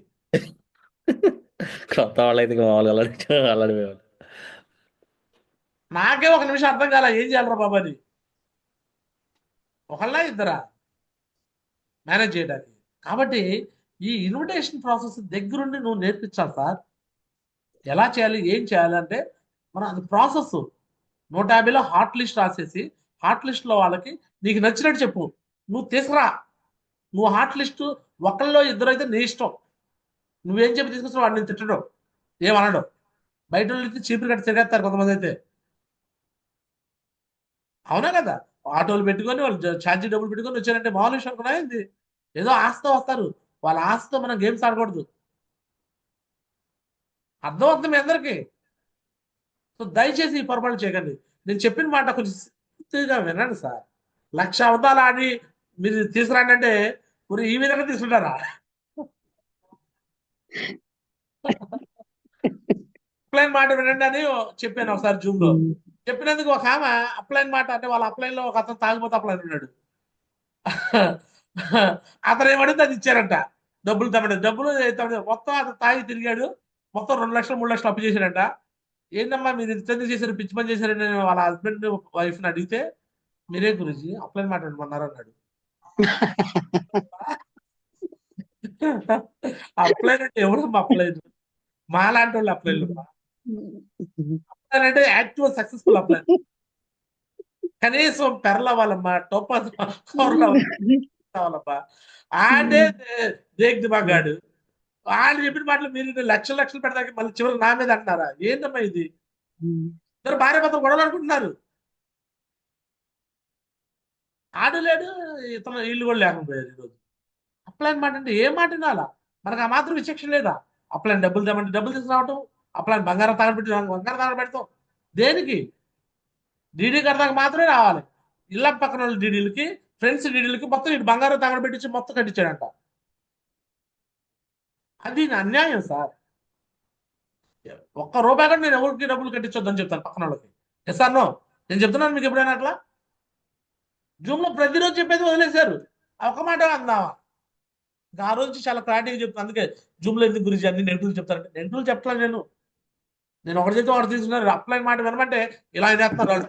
కొత్త వాళ్ళైతే ఇక మామూలుగా అల్లాడిపోయేవాళ్ళు. నాకే ఒక నిమిషం అర్థం కాల ఏం చేయాలరా బాబు అని. ఒకళ్ళ ఇద్దరా మేనేజ్ చేయడానికి. కాబట్టి ఈ ఇన్విటేషన్ ప్రాసెస్ దగ్గరుండి నువ్వు నేర్పించాలి సార్. ఎలా చేయాలి ఏం చేయాలి అంటే మనం అది ప్రాసెస్ 150లో హాట్ లిస్ట్ రాసేసి హాట్ లిస్ట్లో వాళ్ళకి నీకు నచ్చినట్టు చెప్పు, నువ్వు తీసుకురా. నువ్వు హాట్ లిస్ట్ ఒకళ్ళలో ఇద్దరు అయితే నీ ఇష్టం. నువ్వేం చెప్పి తీసుకొచ్చిన వాడిని నేను తిట్టడం ఏమనడం. బయట వాళ్ళకి చీపురు కట్టి తిరిగేస్తారు కొంతమంది అయితే. అవునా కదా? ఆటోలు పెట్టుకొని వాళ్ళు ఛార్జీ డబ్బులు పెట్టుకొని వచ్చారంటే మామూలు విషయం అనుకున్నా ఏంది? ఏదో ఆశతో వస్తారు. వాళ్ళ ఆశతో మనం గేమ్స్ ఆడకూడదు. అర్థమవుతుంది మీ అందరికీ. సో దయచేసి ఈ పొరపాటు చేయకండి. నేను చెప్పిన మాట కొంచెం పూర్తిగా వినండి సార్. 1,00,000 అబద్ధాలు ఆడి మీరు తీసుకురండి అంటే మరి ఈ విధంగా తీసుకుంటారా? అప్లైన్ మాట వినండి అని చెప్పాను ఒకసారి జూమ్ లో. చెప్పినందుకు ఒక ఆమె అప్లైన్ మాట అంటే వాళ్ళ అప్లైన్ లో ఒక అతను తాగిపోతే అప్లైన్ ఉన్నాడు. అతను ఏమడితే అది ఇచ్చారంట. డబ్బులు డబ్బులు మొత్తం అతను తాగి తిరిగాడు. మొత్తం 2 లక్షలు 3 లక్షలు అప్పు చేశాడంట. ఏంటమ్మా మీరు ఇంత చేశారు, పిచ్చి పని చేశారని నేను వాళ్ళ హస్బెండ్ వైఫ్ ని అడిగితే, మీరే గురించి అప్లైన్ మాట వినమన్నారు అన్నాడు. అప్లైన్ అంటే ఎవరమ్మా అప్లైన్? మా లాంటి వాళ్ళు అప్లైన్ అంటే యాక్టివ్ సక్సెస్ఫుల్ అప్లైన్. కనీసం పెరల వాళ్ళమ్మా, టోపాజ్ వాళ్ళమ్మా. ఆడే దేక్ దిమాగాడు. వాళ్ళు చెప్పిన మాటలు మీరు లక్షలు లక్షలు పెడతాకి మళ్ళీ చివరికి నా మీద అంటున్నారా? ఏంటమ్మా ఇది? ఇద్దరు భార్య భర్తలు గొడవలు అనుకుంటున్నారు. ఆడలేడు, ఇతను ఇల్లు కూడా లేకపోయారు ఈరోజు. అప్లైన్ మాట అంటే ఏ మాట వినాలా? మనకు ఆ మాత్రం విచక్షణ లేదా? అప్లైన్ డబ్బులు తెమ్మంటే డబ్బులు తీసుకురావటం, అప్లైన్ బంగారం తగలబెట్టి బంగారం తగలబెడతాం. దేనికి? డీడీ కడతాక మాత్రమే రావాలి. ఇళ్ళ పక్కన వాళ్ళ డీడీలకి, ఫ్రెండ్స్ డీడీలకి మొత్తం ఇటు బంగారం తగలబెట్టించి మొత్తం కట్టించాడంట. అది అన్యాయం సార్. ఒక్క రూపాయి కూడా నేను ఎవరికి డబ్బులు కట్టించొద్దని చెప్తాను పక్కన వాళ్ళకి. Yes sir no? నేను చెప్తున్నాను మీకు ఎప్పుడైనా అట్లా? జూమ్ లో ప్రతిరోజు చెప్పేది వదిలేశారు. ఒక్క మాట అందామా? ఆ రోజు చాలా క్లారిటీగా చెప్తాను. అందుకే జూమ్ లో ఎందుకు గురించి అన్ని నెగిటివ్ చెప్తారంటే నెగిటివ్ చెప్పలేదు నేను ఒకటి చెప్తే ఒకటి తీసుకున్నారు. అప్లైన్ మాట వినమంటే ఇలా చేస్తున్నారు వాళ్ళు.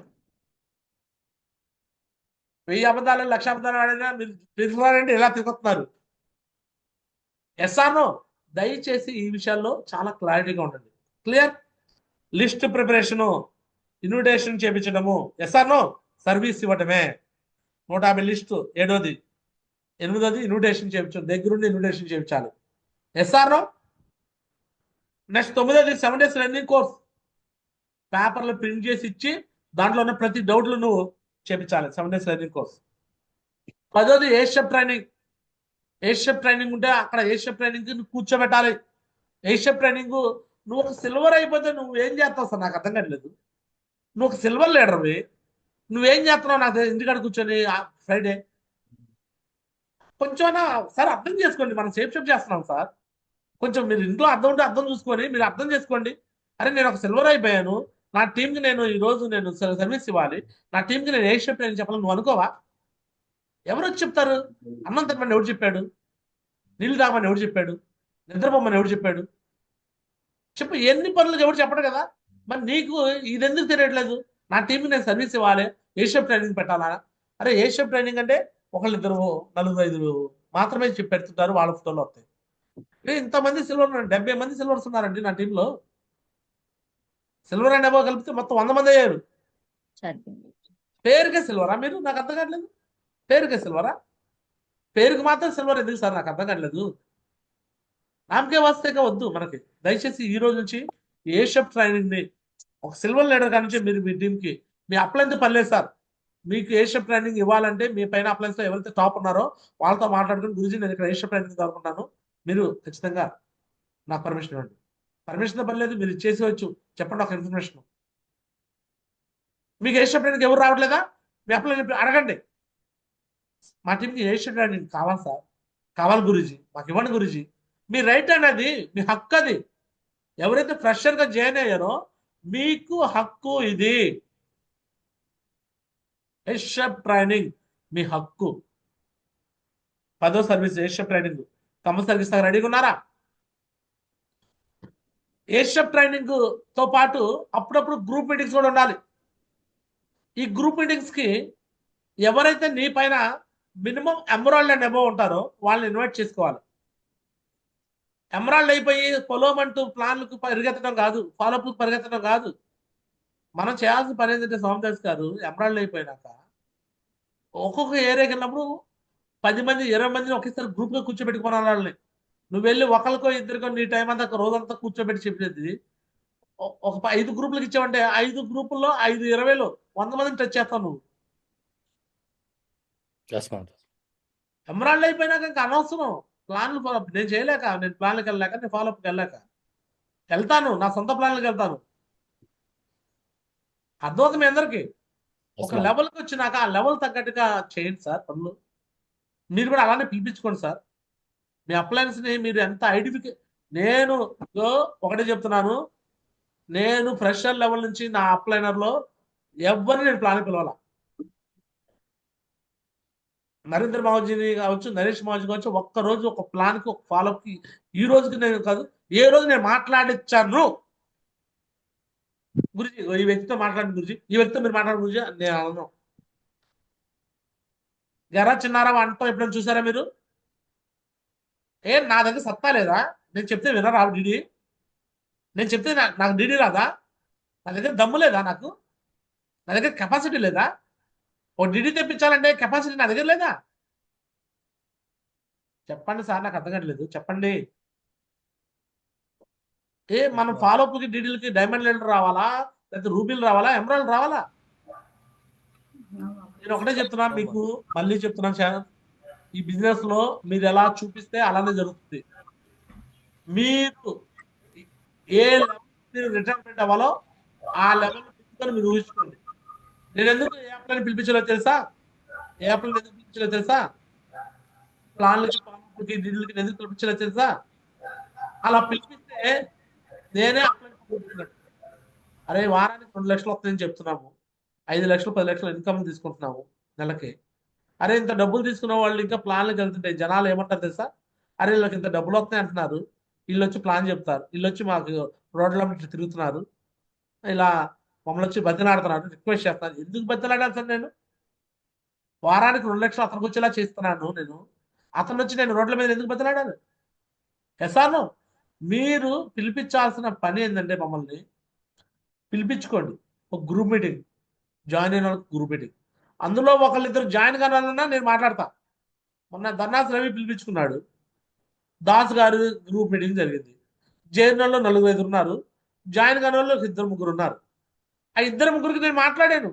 1000 అబద్ధాలు 1,00,000 అబద్ధాలు ఆడినా మీరు తీసుకున్నారంటే ఇలా తీసుకొస్తున్నారు. Yes or no? దయచేసి ఈ విషయాల్లో చాలా క్లారిటీగా ఉండండి. క్లియర్? లిస్ట్ ప్రిపరేషను, ఇన్విటేషన్ చేపించడము. Yes or no? సర్వీస్ ఇవ్వటమే. 150 లిస్టు 7ది. 8ది ఇన్విటేషన్ చేయించడం, దగ్గరుండి ఇన్విటేషన్ చేయించాలి. Yes or no? నెక్స్ట్ 9ది 7 days రన్నింగ్ కోర్స్. పేపర్లు ప్రింట్ చేసి ఇచ్చి దాంట్లో ఉన్న ప్రతి డౌట్లు నువ్వు చేపించాలి. 7 days రన్నింగ్ కోర్స్. 10ది ఏషియప్ ట్రైనింగ్. ఏషియప్ ట్రైనింగ్ ఉంటే అక్కడ ఏషియప్ ట్రైనింగ్ నువ్వు కూర్చోబెట్టాలి. ఏషియప్ ట్రైనింగ్ నువ్వు ఒక సిల్వర్ అయిపోతే నువ్వు ఏం చేస్తావు సార్? నాకు అర్థం కావట్లేదు. నువ్వు ఒక సిల్వర్ లీడర్వి, నువ్వేం చేస్తున్నావు నాకు ఇంటికాడ కూర్చొని ఫ్రైడే? కొంచెం సార్ అర్థం చేసుకోండి. మనం సేఫ్ చేస్తున్నాం సార్. కొంచెం మీరు ఇంట్లో అర్థం ఉంటే అర్థం చూసుకొని మీరు అర్థం చేసుకోండి. అరే నేను ఒక సిల్వర్ అయిపోయాను, నా టీంకి నేను ఈరోజు నేను సర్వీస్ ఇవ్వాలి, నా టీంకి నేను ఏ షిఫ్ట్ అని చెప్పాలని నువ్వు అనుకోవా? ఎవరు వచ్చి చెప్తారు? అన్నం తినమని ఎవడు చెప్పాడు? నీళ్ళు తాగమని ఎవడు చెప్పాడు? నిద్రపోమని ఎవడు చెప్పాడు? చెప్పు. ఎన్ని పనులు ఎవరు చెప్పడు కదా. మరి నీకు ఇది ఎందుకు తెలియట్లేదు? నా టీంకి నేను సర్వీస్ ఇవ్వాలి, ఏ షిఫ్ట్ ట్రైనింగ్ పెట్టాలా? అరే ఏ షిఫ్ట్ ట్రైనింగ్ అంటే ఒకళ్ళిద్దరు 4-5 మాత్రమే పెడుతుంటారు, వాళ్ళ ఫోటోలు వస్తాయి. ఇంతమంది సిల్వర్ 70 మంది సిల్వర్స్ ఉన్నారండి నా టీంలో. సిల్వర్ అండ్ అబో కలిపితే మొత్తం 100 మంది అయ్యారు. పేరుకే సిల్వరా మీరు? నాకు అర్థం కావట్లేదు. పేరుకే సిల్వరా? పేరుకి మాత్రం సిల్వర్ ఎందుకు సార్? నాకు అర్థం కావట్లేదు. నామకే వాస్తేగా వద్దు మనకి. దయచేసి ఈ రోజు నుంచి ఏ షిఫ్ట్ ట్రైనింగ్ ని ఒక సిల్వర్ లీడర్ కానించి మీరు మీ టీంకి మీ అప్లైన్తో పనిలేదు సార్. మీకు ఏ షిఫ్ట్ ట్రైనింగ్ ఇవ్వాలంటే మీ పైన అప్లైన్స్ లో ఎవరైతే టాప్ ఉన్నారో వాళ్ళతో మాట్లాడుకుని, గురించి నేను ఇక్కడ ఏ షిఫ్ట్ ట్రైనింగ్ అనుకుంటాను, మీరు ఖచ్చితంగా నాకు పర్మిషన్ ఇవ్వండి. పర్మిషన్ పని లేదు, మీరు ఇచ్చేసేవచ్చు. చెప్పండి ఒక ఇన్ఫర్మేషన్. మీకు ఏ షిఫ్ట్ ట్రైనింగ్ ఎవరు రావట్లేదా? మీ అప్లైన్ అడగండి. మా టీంకి ఏ షిఫ్ట్ ట్రైనింగ్ కావాలి సార్, కావాలి గురూజీ, మాకు ఇవ్వండి గురూజీ. మీ రైట్ అనేది, మీ హక్కు అది. ఎవరైతే ఫ్రెషర్ గా జాయిన్ అయ్యారో మీకు హక్కు ఇది. ఏషియప్ ట్రైనింగ్ మీ హక్కు. 10వ సర్వీస్ ఏషియప్ ట్రైనింగ్ కంపల్సరీ ఇస్తారు. రెడీగా ఉన్నారా? ఏషియప్ ట్రైనింగ్ తో పాటు అప్పుడప్పుడు గ్రూప్ మీటింగ్స్ కూడా ఉండాలి. ఈ గ్రూప్ మీటింగ్స్ కి ఎవరైతే నీ పైన మినిమం ఎమరాల్డ్ అండ్ అబోవ్ ఉంటారో వాళ్ళని ఇన్వైట్ చేసుకోవాలి. ఎమరాల్డ్ అయిపోయి పొలోమంటూ ప్లాన్లకు పరిగెత్తడం కాదు, ఫాలోఅప్లకు పరిగెత్తడం కాదు. మనం చేయాల్సిన పని ఏంటంటే సోమదాస్ గారు, ఎమరాల్డ్ అయిపోయినాక ఒక్కొక్క ఏరియాకి వెళ్ళినప్పుడు 10 మంది 20 మందిని ఒకేసారి గ్రూప్ గా కూర్చోబెట్టుకున్నాను వాళ్ళని. నువ్వు వెళ్ళి ఒకరికో ఇద్దరికో నీ టైం అంతా రోజంతా కూర్చోబెట్టి చెప్పేది ఒక 5 గ్రూపులకు ఇచ్చావంటే 5 గ్రూపుల్లో 5 20లో 100 మందిని టచ్ చేస్తావు నువ్వు. Yes, Maharaj. ఎమరాల్డ్ అయిపోయినాక ఇంకా అనవసరం ప్లాన్లు నేను చేయలేక, నేను ప్లాన్లకు వెళ్ళలేక, నేను ఫాలోఅప్కి వెళ్ళాక వెళ్తాను, నా సొంత ప్లాన్లకు వెళ్తాను. అర్థమవుతుంది మీ అందరికి. Yes, ఒక Maharaj. లెవెల్కి వచ్చినాక ఆ లెవెల్ తగ్గట్టుగా చేయండి సార్ పనులు. మీరు కూడా అలానే పిలిపించుకోండి సార్. మీ అప్లయన్స్ ని మీరు ఎంత నేను ఒకటే చెప్తున్నాను, నేను ఫ్రెషర్ లెవెల్ నుంచి నా అప్లైనర్ లో ఎవరిని నేను ప్లాన్ పిలవాల. నరేంద్ర మావజీని కావచ్చు, నరేష్ మావజీ కావచ్చు, ఒక్కరోజు ఒక ప్లాన్ కి ఒక ఫాలోఅప్ కి ఈ రోజుకి నేను కాదు, ఏ రోజు నేను మాట్లాడించాను గురించి, ఈ వ్యక్తితో మాట్లాడిన గురించి, ఈ వ్యక్తితో మీరు మాట్లాడిన గురించి నేను అనను. ఎరా చిన్నారా అంటాం ఎప్పుడైనా చూసారా మీరు? నా దగ్గర సత్తా లేదా? నేను చెప్తే వినరా డీడీ? నేను చెప్తే నాకు డీడీ రాదా? నా దగ్గర దమ్ము లేదా? నా దగ్గర కెపాసిటీ లేదా? ఓ డీడీ తెప్పించాలంటే కెపాసిటీ నా దగ్గర లేదా? చెప్పండి సార్, నాకు అర్థం కావట్లేదు, చెప్పండి. మనం ఫాలోఅప్కి డీడీలకి డైమండ్ లెండర్ రావాలా, లేకపోతే రూబీలు రావాలా, ఎమరాల్డ్ రావాలా? నేను ఒకటే చెప్తున్నాను మీకు, మళ్ళీ చెప్తున్నాను సార్, ఈ బిజినెస్ లో మీరు ఎలా చూపిస్తే అలానే జరుగుతుంది. మీరు ఏ లెవెల్ రిటైర్మెంట్ అవ్వాలో ఆ లెవెల్ మీరు ఊహించుకోండి. నేను ఎందుకు ఏ యాప్లని పిలిపించలో తెలుసా? ఏ యాప్లను ఎందుకు పిలిపించలో తెలుసా? ప్లాన్లకి డీడీలకి ఎందుకు పిలిపించలో తెలుసా? అలా పిలిపిస్తే నేనే అప్లై. అరే వారానికి 2 లక్షలు వస్తాయని చెప్తున్నాము, 5 లక్షలు 10 లక్షలు ఇన్కమ్ తీసుకుంటున్నాము నెలకి. అరే ఇంత డబ్బులు తీసుకున్న వాళ్ళు ఇంకా ప్లాన్లకు వెళ్తుంటే జనాలు ఏమంటారు తెలుసా? అరే వీళ్ళకి ఇంత డబ్బులు వస్తాయి అంటున్నారు, వీళ్ళు వచ్చి ప్లాన్ చెప్తారు, వీళ్ళు వచ్చి మాకు రోడ్ల మీద తిరుగుతున్నారు, ఇలా మమ్మల్ని వచ్చి బతిలాడుతున్నారు, రిక్వెస్ట్ చేస్తారు. ఎందుకు బతిలాడాలి సార్? నేను వారానికి 2 లక్షలు అతనికి వచ్చేలా చేస్తున్నాను. అతను వచ్చి నేను రోడ్ల మీద ఎందుకు బతిలాడాను? ఎసాను మీరు పిలిపించాల్సిన పని ఏంటంటే మమ్మల్ని పిలిపించుకోండి, ఒక గ్రూప్ మీటింగ్ జాయిన్ అయిన వాళ్ళకి గ్రూప్ మీటింగ్. అందులో ఒకళ్ళిద్దరు జాయిన్ కావాలన్నా నేను మాట్లాడతా. మొన్న ధర్నాస్ రవి పిలిపించుకున్నాడు, దాస్ గారు గ్రూప్ మీటింగ్ జరిగింది. చేరిన వాళ్ళు 4-5 ఉన్నారు, జాయిన్ కాని వాళ్ళు 2-3 ఉన్నారు. ఆ 2-3కి నేను మాట్లాడాను.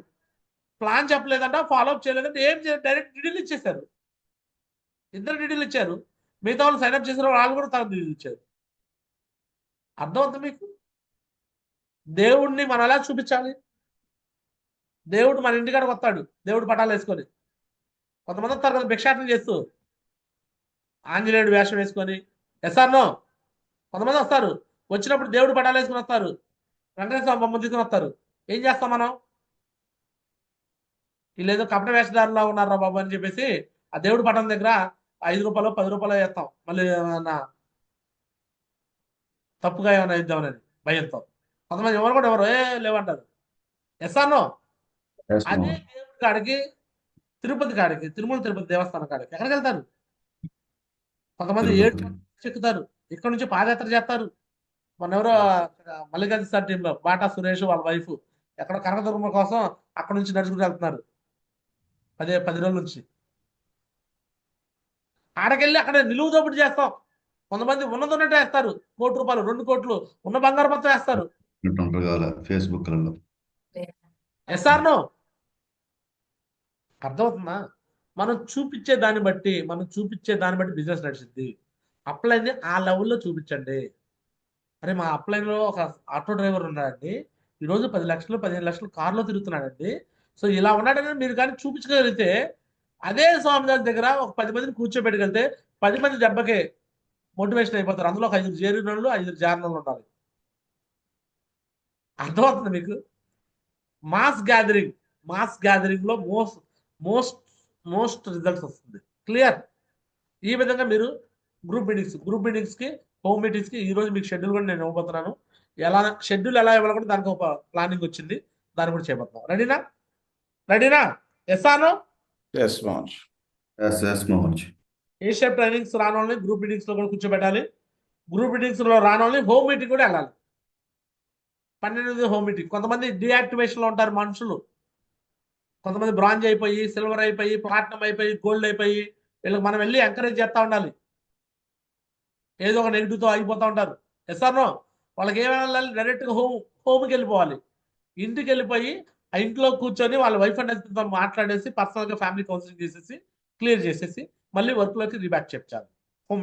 ప్లాన్ చెప్పలేదంట, ఫాలోఅప్ చేయలేదంటే ఏం డైరెక్ట్ డీటెయిల్ ఇచ్చేశారు. 2 డీటెయిల్ ఇచ్చారు. మిగతా వాళ్ళు సైన్అప్ చేసిన వాళ్ళు కూడా తన డీటెయిల్ ఇచ్చారు. అర్థమవుతుంది మీకు? దేవుడిని మనం ఎలా చూపించాలి? దేవుడు మన ఇంటికాడికి వస్తాడు, దేవుడు పటాలు వేసుకొని. కొంతమంది వస్తారు కదా భిక్షాటన చేస్తూ, ఆంజనేయుడు వేషం వేసుకొని. ఎస్ఆర్నో కొంతమంది వస్తారు, వచ్చినప్పుడు దేవుడు పటాలు వేసుకుని వస్తారు, వెంకటేశ్వర స్వామి బొమ్మ తీసుకుని వస్తారు. ఏం చేస్తాం మనం? వీళ్ళేదో కపట వేషధారులా ఉన్నారా బాబు అని చెప్పేసి ఆ దేవుడు పటం దగ్గర 5 రూపాయలు 10 రూపాయలు వేస్తాం, మళ్ళీ ఏమన్నా తప్పుగా ఏమైనా ఇద్దామని భయంతో. కొంతమంది ఎవరు కూడా ఎవరు లేవంటారు. ఎస్ఆర్నో అదే దేవుడి కాడికి, తిరుపతి కాడికి, తిరుమల తిరుపతి దేవస్థానం కాడికి ఎక్కడికి వెళ్తారు? కొంతమంది 7 ఎక్కుతారు, ఇక్కడ నుంచి పాదయాత్ర చేస్తారు. మొన్న ఎవరో మల్లికార్జున సార్ టీంలో బాటా సురేష్ వాళ్ళ వైఫ్ ఎక్కడ కనకదుర్గం కోసం అక్కడ నుంచి నడుచుకుంటూ వెళ్తున్నారు 10 రోజుల నుంచి. ఆడకెళ్ళి అక్కడ నిలువు దోపిడీ చేస్తాం. కొంతమంది ఉన్నది ఉన్నట్టు వేస్తారు, 1 కోటి రూపాయలు 2 కోట్లు ఉన్న బంగారు మొత్తం వేస్తారు. ఫేస్బుక్ ఎస్ఆర్నో అర్థమవుతుందా? మనం చూపించే దాన్ని బట్టి బిజినెస్ నడిచింది. అప్లైన్ ఆ లెవెల్లో చూపించండి. అరే మా అప్లైన్ లో ఒక ఆటో డ్రైవర్ ఉన్నాడండి, ఈరోజు 10 లక్షలు 15 లక్షలు కార్లో తిరుగుతున్నాడండి, సో ఇలా ఉన్నాడని మీరు కానీ చూపించగలిగితే, అదే స్వామిదాస్ దగ్గర ఒక 10 మందిని కూర్చోబెట్టగలిగితే 10 మంది దెబ్బకే మోటివేషన్ అయిపోతారు. అందులో ఒక 5 చేరిన వాళ్ళు 5 జారిన వాళ్ళు ఉండాలి. అర్థమవుతుంది మీకు? మాస్ గ్యాదరింగ్ లో మోస్ట్ రిజల్ట్స్ వస్తుంది. క్లియర్? ఈ విధంగా మీరు గ్రూప్ మీటింగ్స్ కి, హోమ్ మీటింగ్స్ కి ఈ రోజు మీకు షెడ్యూల్ కూడా నేను ఇవ్వబోతున్నాను. ఎలా షెడ్యూల్ ఎలా ఇవ్వాలి కూడా దానికి ఒక ప్లానింగ్ వచ్చింది. దాన్ని కూడా చేయబోతున్నాం. రెడీనా? ఎస్ఆను ఎస్ మహర్షి. ఎస్ మహర్షి. ఏషియా ట్రైనింగ్స్ రాని వాళ్ళని గ్రూప్ మీటింగ్స్ లో కూడా కూర్చోబెట్టాలి. గ్రూప్ మీటింగ్స్ లో రాని వాళ్ళని హోమ్ మీటింగ్ కూడా వెళ్ళాలి. 12 హోమ్ మీటింగ్. కొంతమంది డియాక్టివేషన్ లో ఉంటారు మనుషులు. కొంతమంది బ్రాంజ్ అయిపోయి, సిల్వర్ అయిపోయి, ప్లాటినం అయిపోయి, గోల్డ్ అయిపోయి, వీళ్ళకి మనం వెళ్ళి ఎంకరేజ్ చేస్తూ ఉండాలి. ఏదో ఒక నెగిటివ్తో ఆగిపోతూ ఉంటారు. ఎస్ఆర్నో వాళ్ళకి ఏమైనా డైరెక్ట్గా హోమ్కి వెళ్ళిపోవాలి. ఇంటికి వెళ్ళిపోయి ఆ ఇంట్లో కూర్చొని వాళ్ళ వైఫ్ అండ్ హస్బెండ్తో మాట్లాడేసి పర్సనల్గా ఫ్యామిలీ కౌన్సిలింగ్ చేసేసి క్లియర్ చేసేసి మళ్ళీ వర్క్లోకి రీబ్యాక్ చెప్తారు. హోమ్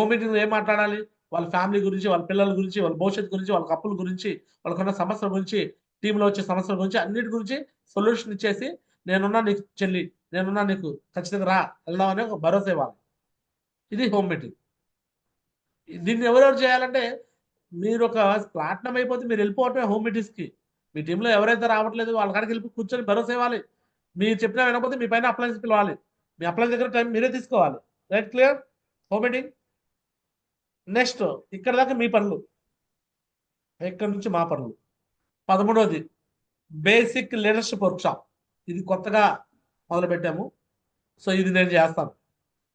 మీటింగ్ ఏం మాట్లాడాలి? వాళ్ళ ఫ్యామిలీ గురించి, వాళ్ళ పిల్లల గురించి, వాళ్ళ భవిష్యత్తు గురించి, వాళ్ళ అప్పుల గురించి, వాళ్ళకున్న సమస్యల గురించి, టీంలో వచ్చే సమస్యల గురించి, అన్నిటి గురించి సొల్యూషన్ ఇచ్చేసి నేనున్నా నీకు చెల్లి, నేనున్నా నీకు, ఖచ్చితంగా రా వెళ్దామని ఒక భరోసా ఇవ్వాలి. ఇది హోమ్ మీటింగ్. దీన్ని ఎవరెవరు చేయాలంటే మీరు ఒక ప్లాటినం అయిపోతే మీరు వెళ్ళిపోవటమే హోమ్ మీటింగ్స్కి. మీ టీంలో ఎవరైతే రావట్లేదు వాళ్ళ కాడికి వెళ్ళి కూర్చొని భరోసా ఇవ్వాలి. మీరు చెప్పినా వినకపోతే మీ పైన అప్లయన్స్ పిలవాలి. మీ అప్లయన్స్ దగ్గర టైం మీరే తీసుకోవాలి. Right? Clear? Home meeting. Next ఇక్కడ దాకా మీ పనులు, ఇక్కడ నుంచి మా పనులు. 13వది బేసిక్ లీడర్షిప్ వర్క్షాప్. ఇది కొత్తగా మొదలు పెట్టాము. సో ఇది నేను చేస్తాను.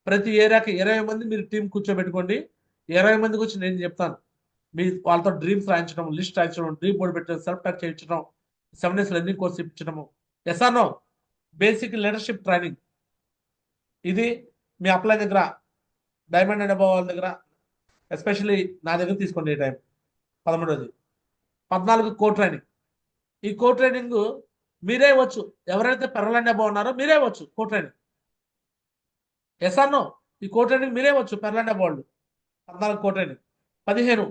ప్రతి ఏరియాకి 20 మంది మీరు టీం కూర్చోబెట్టుకోండి. 20 మందికి వచ్చి నేను చెప్తాను. మీ వాళ్ళతో డ్రీమ్స్ రాయించడం, లిస్ట్ రాయించడం, డ్రీమ్ బోర్డు పెట్టడం, సెల్ఫ్ టాక్ చేయించడం, 7 days లెర్నింగ్ కోర్స్ ఇప్పించడము. Yes or no basic leadership training. ఇది మీ అప్లై దగ్గర, డైమండ్ అండ్ అబవ్ వాళ్ళ దగ్గర, ఎస్పెషల్లీ నా దగ్గర తీసుకోండి. ఈ టైం 13వది. 14 co training. ఈ కో ట్రైనింగ్ మీరే వచ్చు. ఎవరైతే పెరలండ్ అబవ్ ఉన్నారో మీరే వచ్చు కో ట్రైనింగ్. ఎస్ఆర్నో ఈ కో ట్రైనింగ్ మీరే వచ్చు పెరలండ్ అబవ్ వాళ్ళు. 14 co training. 15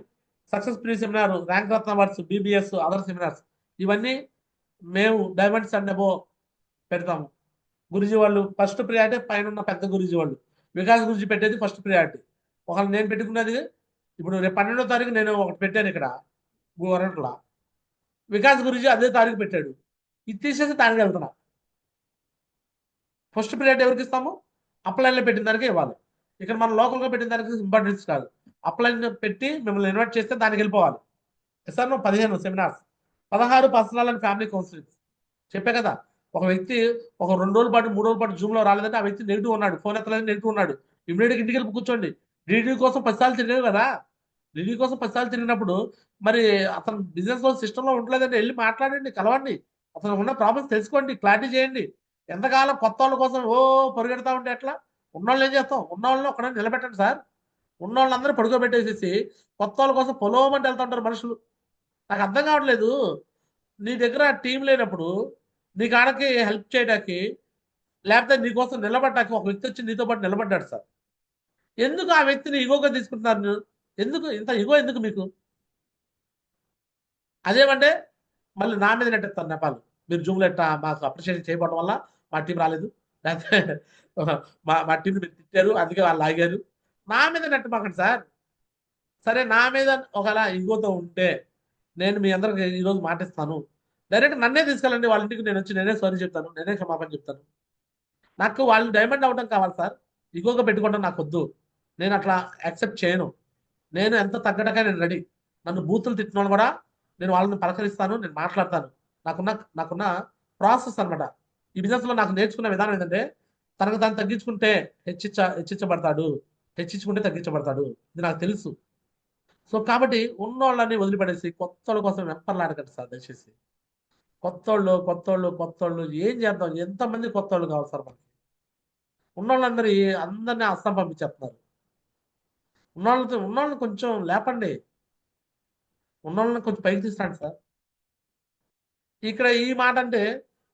success pre seminar, rank Ratna awards, BBS, other seminars. ఇవన్నీ మేము డైమండ్స్ అండ్ అబవ్ పెడతాము. గురుజీ వాళ్ళు ఫస్ట్ ప్రియారిటీ పైన ఉన్న పెద్ద గురుజీ వాళ్ళు. వికాస్ గురుజీ పెట్టేది ఫస్ట్ ప్రియారిటీ. ఒకళ్ళు నేను పెట్టుకున్నది ఇప్పుడు రేపు 12వ తారీఖు నేను ఒకటి పెట్టాను ఇక్కడ గోరంట్ల. వికాస్ గురుజీ అదే తారీఖు పెట్టాడు. ఇది తీసేసి దానికి వెళ్తున్నా. ఫస్ట్ ప్రియారిటీ ఎవరికి ఇస్తాము? అప్లైన్లో పెట్టిన దానికి ఇవ్వాలి. ఇక్కడ మనం లోకల్గా పెట్టిన దానికి ఇంపార్టెన్స్ కాదు. అప్లైన్ పెట్టి మిమ్మల్ని ఇన్వైట్ చేస్తే దానికి వెళ్ళిపోవాలి. Sir 15 seminars, 16 personal and family counselling. చెప్పే కదా, ఒక వ్యక్తి ఒక 2 రోజుల పాటు 3 రోజుల పాటు జూమ్లో రాలేదంటే ఆ వ్యక్తి నెగిటివ్ ఉన్నాడు, ఫోన్ ఎత్తలేదు, నెగిటివ్ ఉన్నాడు. ఇమీడియట్గా ఇంటికి వెళ్ళి కూర్చోండి. డీడీ కోసం 10 సార్లు తిరిగారు కదా. డీడీ కోసం 10 సార్లు తిరిగినప్పుడు మరి అతను బిజినెస్లో సిస్టంలో ఉండలేదంటే వెళ్ళి మాట్లాడండి, కలవండి, అతను ఉన్న ప్రాబ్లమ్స్ తెలుసుకోండి, క్లారిటీ చేయండి. ఎంతకాలం కొత్త వాళ్ళ కోసం పరిగెడతా ఉంటే ఎట్లా? ఉన్నవాళ్ళు ఏం చేస్తాం? ఉన్నవాళ్ళని ఒకటే నిలబెట్టండి సార్. ఉన్నవాళ్ళందరూ పడుకోబెట్టేసేసి కొత్త వాళ్ళ కోసం పొలవమంటే వెళ్తూ ఉంటారు మనుషులు. నాకు అర్థం కావట్లేదు. నీ దగ్గర టీం లేనప్పుడు నీ కాడకి హెల్ప్ చేయడానికి, లేకపోతే నీకోసం నిలబడ్డానికి ఒక వ్యక్తి వచ్చి నీతో పాటు నిలబడ్డాడు సార్. ఎందుకు ఆ వ్యక్తిని ఇగోగా తీసుకుంటున్నారు? ఎందుకు ఇంత ఇగో? ఎందుకు మీకు? అదేమంటే మళ్ళీ నా మీద నెట్టేస్తారు నేపాల్. మీరు జూమ్లో మాకు అప్రిషియేషన్ చేయబడడం వల్ల మా టీం రాలేదు, లేకపోతే మా టీంని మీరు తిట్టారు అందుకే వాళ్ళు ఆగారు. నా మీద నెట్టమాకండి సార్. సరే, నా మీద ఒకలా ఇగోతో ఉంటే నేను మీ అందరికి ఈరోజు మాటిస్తాను. డైరెక్ట్ నన్నే తీసుకెళ్ళండి వాళ్ళ ఇంటికి. నేను వచ్చి నేనే సారీ చెప్తాను, నేనే క్షమాపణ చెప్తాను. నాకు వాళ్ళు డైమండ్ అవడం కావాలి సార్. ఇగోగా పెట్టుకోవడం నాకు వద్దు. నేను అట్లా యాక్సెప్ట్ చేయను. నేను ఎంత తగ్గటగా నేను రెడీ. నన్ను బూతులు తిట్టిన వాళ్ళు కూడా నేను వాళ్ళని పలకరిస్తాను, నేను మాట్లాడతాను. నాకున్న ప్రాసెస్ అనమాట. ఈ బిజినెస్లో నాకు నేర్చుకున్న విధానం ఏంటంటే తనకు తాను తగ్గించుకుంటే హెచ్చించబడతాడు, హెచ్చించుకుంటే తగ్గించబడతాడు. ఇది నాకు తెలుసు. సో కాబట్టి ఉన్నోళ్ళని వదిలిపడేసి కొత్త వాళ్ళ కోసం వెంపర్లాడకండి సార్ దయచేసి. కొత్తోళ్ళు ఏం చేద్దాం? ఎంతమంది కొత్త వాళ్ళు కావాలి సార్ మనకి? ఉన్నోళ్ళందరినీ అస్తం పంపించేస్తున్నారు. ఉన్నోళ్ళని కొంచెం లేపండి, ఉన్నోళ్ళని కొంచెం పైకి తీసుకురండి సార్. ఇక్కడ ఈ మాట అంటే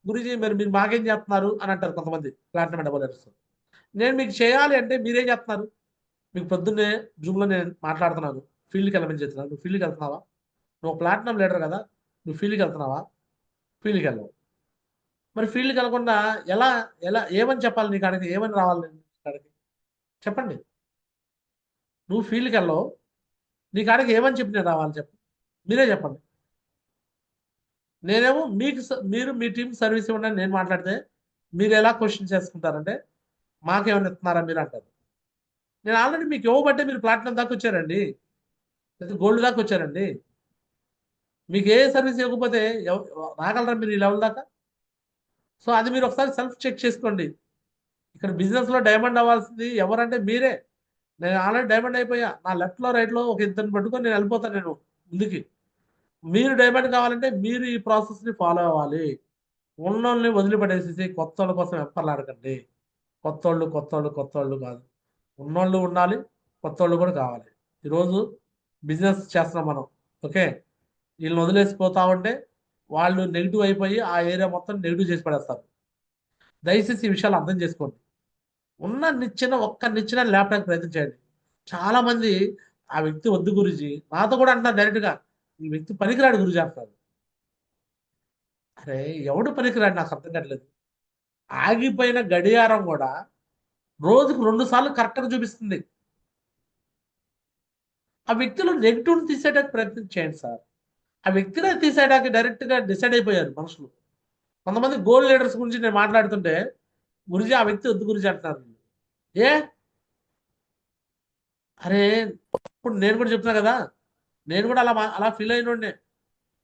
గురుజీ మీరు మాకేం చేస్తున్నారు అని అంటారు కొంతమంది ప్లాటినం అండ్ అబవ్. నేను మీకు చేయాలి అంటే మీరేం చేస్తున్నారు? మీకు పొద్దున్నే జూమ్లో నేను మాట్లాడుతున్నాను, ఫీల్డ్కి వెళ్ళమని చెప్తున్నాను. నువ్వు ఫీల్డ్కి వెళ్తున్నావా? నువ్వు ప్లాటినం లీడర్ కదా, నువ్వు ఫీల్డ్కి వెళ్తున్నావా? ఫీల్డ్కి వెళ్ళవు. మరి ఫీల్డ్కి వెళ్ళకుండా ఎలా ఏమని చెప్పాలి? నీ కాడికి ఏమని రావాలి? నీ కాడికి చెప్పండి. నువ్వు ఫీల్డ్కి వెళ్ళవు, నీ కాడికి ఏమని చెప్పి నేను రావాలి? మీరే చెప్పండి. నేనేమో మీరు మీ టీం సర్వీస్ ఇవ్వండి నేను మాట్లాడితే మీరు ఎలా క్వశ్చన్ చేసుకుంటారంటే మాకేమైనా ఇస్తున్నారా మీరు అంటారు. నేను ఆల్రెడీ మీకు ఇవ్వబట్టే మీరు ప్లాటినం దాకా వచ్చారండి, లేదా గోల్డ్ దాకా వచ్చారండి. మీకు ఏ సర్వీస్ ఇవ్వకపోతే రాగలరా మీరు ఈ లెవెల్ దాకా? సో అది మీరు ఒకసారి సెల్ఫ్ చెక్ చేసుకోండి. ఇక్కడ బిజినెస్లో డైమండ్ అవ్వాల్సింది ఎవరంటే మీరే. నేను ఆల్రెడీ డైమండ్ అయిపోయా. నా లెఫ్ట్లో రైట్లో ఒక ఇద్దరిని పట్టుకొని నేను వెళ్ళిపోతాను నేను ముందుకి. మీరు డైమండ్ కావాలంటే మీరు ఈ ప్రాసెస్ని ఫాలో అవ్వాలి. ఉన్నోళ్ళని వదిలిపడేసేసి కొత్త వాళ్ళ కోసం వెంపర్లాడకండి. కొత్తోళ్ళు కాదు, ఉన్నోళ్ళు ఉండాలి, కొత్తోళ్ళు కూడా కావాలి. ఈరోజు బిజినెస్ చేస్తున్నాం మనం, ఓకే. వీళ్ళని వదిలేసిపోతా ఉంటే వాళ్ళు నెగిటివ్ అయిపోయి ఆ ఏరియా మొత్తం నెగిటివ్ చేసి పడేస్తారు. దయచేసి ఈ విషయాలు అర్థం చేసుకోండి. ఒక్క నిచ్చిన లేపడానికి ప్రయత్నం చేయండి. చాలా మంది ఆ వ్యక్తి వద్దు గురుజీ, నాతో కూడా అంటున్నారు డైరెక్ట్గా, ఈ వ్యక్తి పనికిరాడు గురుజీ అంటున్నారు. అరే ఎవడు పనికిరాడు నాకు అర్థం కావట్లేదు. ఆగిపోయిన గడియారం కూడా రోజుకు 2 సార్లు కరెక్ట్గా చూపిస్తుంది. ఆ వ్యక్తిలో నెగిటివ్ని తీసేయడానికి ప్రయత్నం చేయండి సార్. ఆ వ్యక్తిని తీసేయడానికి డైరెక్ట్గా డిసైడ్ అయిపోయారు మనుషులు. కొంతమంది గోల్డ్ లీడర్స్ గురించి నేను మాట్లాడుతుంటే గురుజీ ఆ వ్యక్తి వద్దు గురుజీ అంటున్నారు. ఏ అరే ఇప్పుడు నేను కూడా చెప్తున్నా కదా, నేను కూడా అలా ఫీల్ అయినోడినే.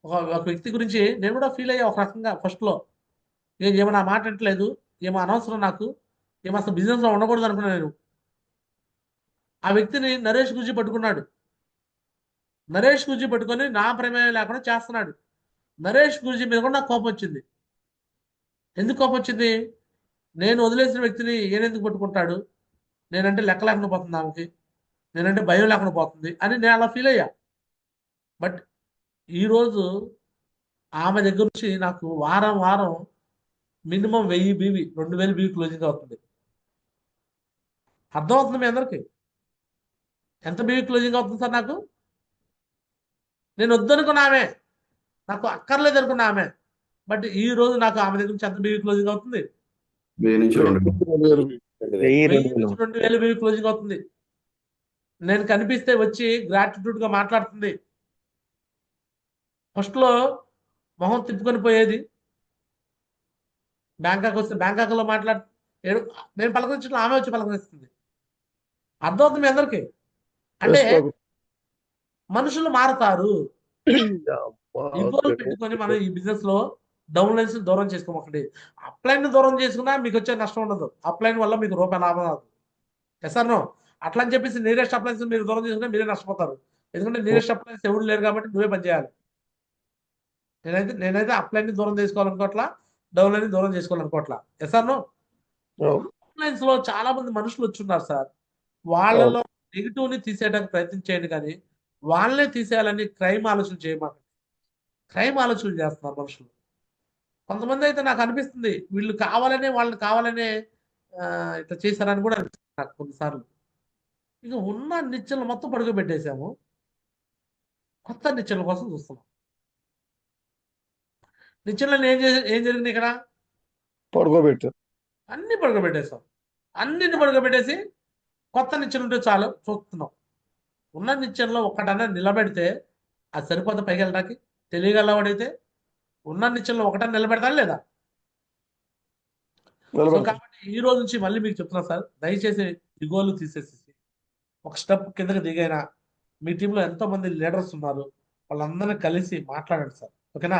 ఒక వ్యక్తి గురించి నేను కూడా ఫీల్ అయ్యా ఒక రకంగా ఫస్ట్లో. ఏమో నా మాట అంటలేదు, ఏమో అనవసరం నాకు, ఏమో అసలు బిజినెస్లో ఉండకూడదు అనుకున్నాను నేను. ఆ వ్యక్తిని నరేష్ గురించి పట్టుకున్నాడు. నరేష్ గురించి పట్టుకొని నా ప్రమేయం లేకుండా చేస్తున్నాడు. నరేష్ గురించి మీద కూడా నాకు కోపం వచ్చింది. ఎందుకు కోపం వచ్చింది? నేను వదిలేసిన వ్యక్తిని ఏనెందుకు పట్టుకుంటాడు, నేనంటే లెక్క లేకుండా పోతుంది ఆమెకి, నేనంటే భయం లేకుండా పోతుంది అని నేను అలా ఫీల్ అయ్యా. బట్ ఈరోజు ఆమె దగ్గర నుంచి నాకు వారం మినిమం 1000 బీవీ 2000 బీవీ క్లోజింగ్ అవుతుంది. అర్థమవుతుంది మీ అందరికి? ఎంత బీవీ క్లోజింగ్ అవుతుంది సార్ నాకు? నేను వద్దనుకున్న ఆమె, నాకు అక్కర్లేదు అనుకున్న ఆమె, బట్ ఈ రోజు నాకు ఆమె దగ్గర నుంచి ఎంత బీవీ క్లోజింగ్ అవుతుంది? 1000 నుంచి 2000. 2000 బీవీ క్లోజింగ్ అవుతుంది. నేను కనిపిస్తే వచ్చి గ్రాటిట్యూడ్గా మాట్లాడుతుంది. ఫస్ట్లో మొహం తిప్పుకొని పోయేది, బ్యాంకాక్ వస్తే బ్యాంకాక్లో నేను పలకరించడం ఆమె వచ్చి పలకరిస్తుంది. అర్థమవుతుంది మీ అందరికి? అంటే మనుషులు మారుతారు. ఇగోలు పెట్టుకొని మనం ఈ బిజినెస్ లో డౌన్ లైన్స్ దూరం చేసుకోమండి. అప్లైన్ దూరం చేసుకున్నా మీకు వచ్చే నష్టం ఉండదు. అప్లైన్ వల్ల మీకు రూపాయి లాభం రాదు. ఎస్ఆర్నో అట్లా అని చెప్పేసి నీరెస్ట్ అప్లైన్స్ మీరు దూరం చేసుకుంటే మీరే నష్టపోతారు. ఎందుకంటే నీరెస్ట్ అప్లైన్స్ ఎవరు లేరు కాబట్టి నువ్వే పని చేయాలి. నేనైతే అప్లైన్ ని దూరం చేసుకోవాలనుకోవట్లా, డౌన్ లైన్ దూరం చేసుకోవాలనుకోవట్లా. ఎస్ఆర్నో అప్లైన్స్ లో చాలా మంది మనుషులు వచ్చున్నారు సార్. వాళ్ళలో నెగిటివ్ ని తీసేయడానికి ప్రయత్నం చేయండి, కానీ వాళ్ళనే తీసేయాలని క్రైమ్ ఆలోచన చేయమాకండి. క్రైమ్ ఆలోచనలు చేస్తున్నారు మనుషులు. కొంతమంది అయితే నాకు అనిపిస్తుంది వీళ్ళు వాళ్ళని కావాలనే ఇట్లా చేశారని కూడా అనిపిస్తుంది నాకు కొన్నిసార్లు. ఇక ఉన్న నిచ్చెనలు మొత్తం పడుకోబెట్టేసాము, కొత్త నిచ్చెనల కోసం చూస్తున్నాం. నిచ్చెనలను ఏం జరిగింది ఇక్కడ? పడుకోబెట్టారు. అన్ని పడుకోబెట్టేసాం. అన్నింటిని పడుకోబెట్టేసి కొత్త నిచ్చెన ఉంటే చాలు చూస్తున్నాం. ఉన్న నిచ్చెనలో ఒక్కటన్నా నిలబెడితే అది సరిపోతే పైకి వెళ్ళడానికి. తెలియగలవాడైతే ఉన్న నిచ్చెనలో ఒకటన్నా నిలబెడతాను లేదా? సో కాబట్టి ఈ రోజు నుంచి మళ్ళీ మీకు చెప్తున్నా సార్, దయచేసి ఇగోలు తీసేసి ఒక స్టెప్ కిందకి దిగైనా మీ టీంలో ఎంతో మంది లీడర్స్ ఉన్నారు, వాళ్ళందరినీ కలిసి మాట్లాడండి సార్, ఓకేనా?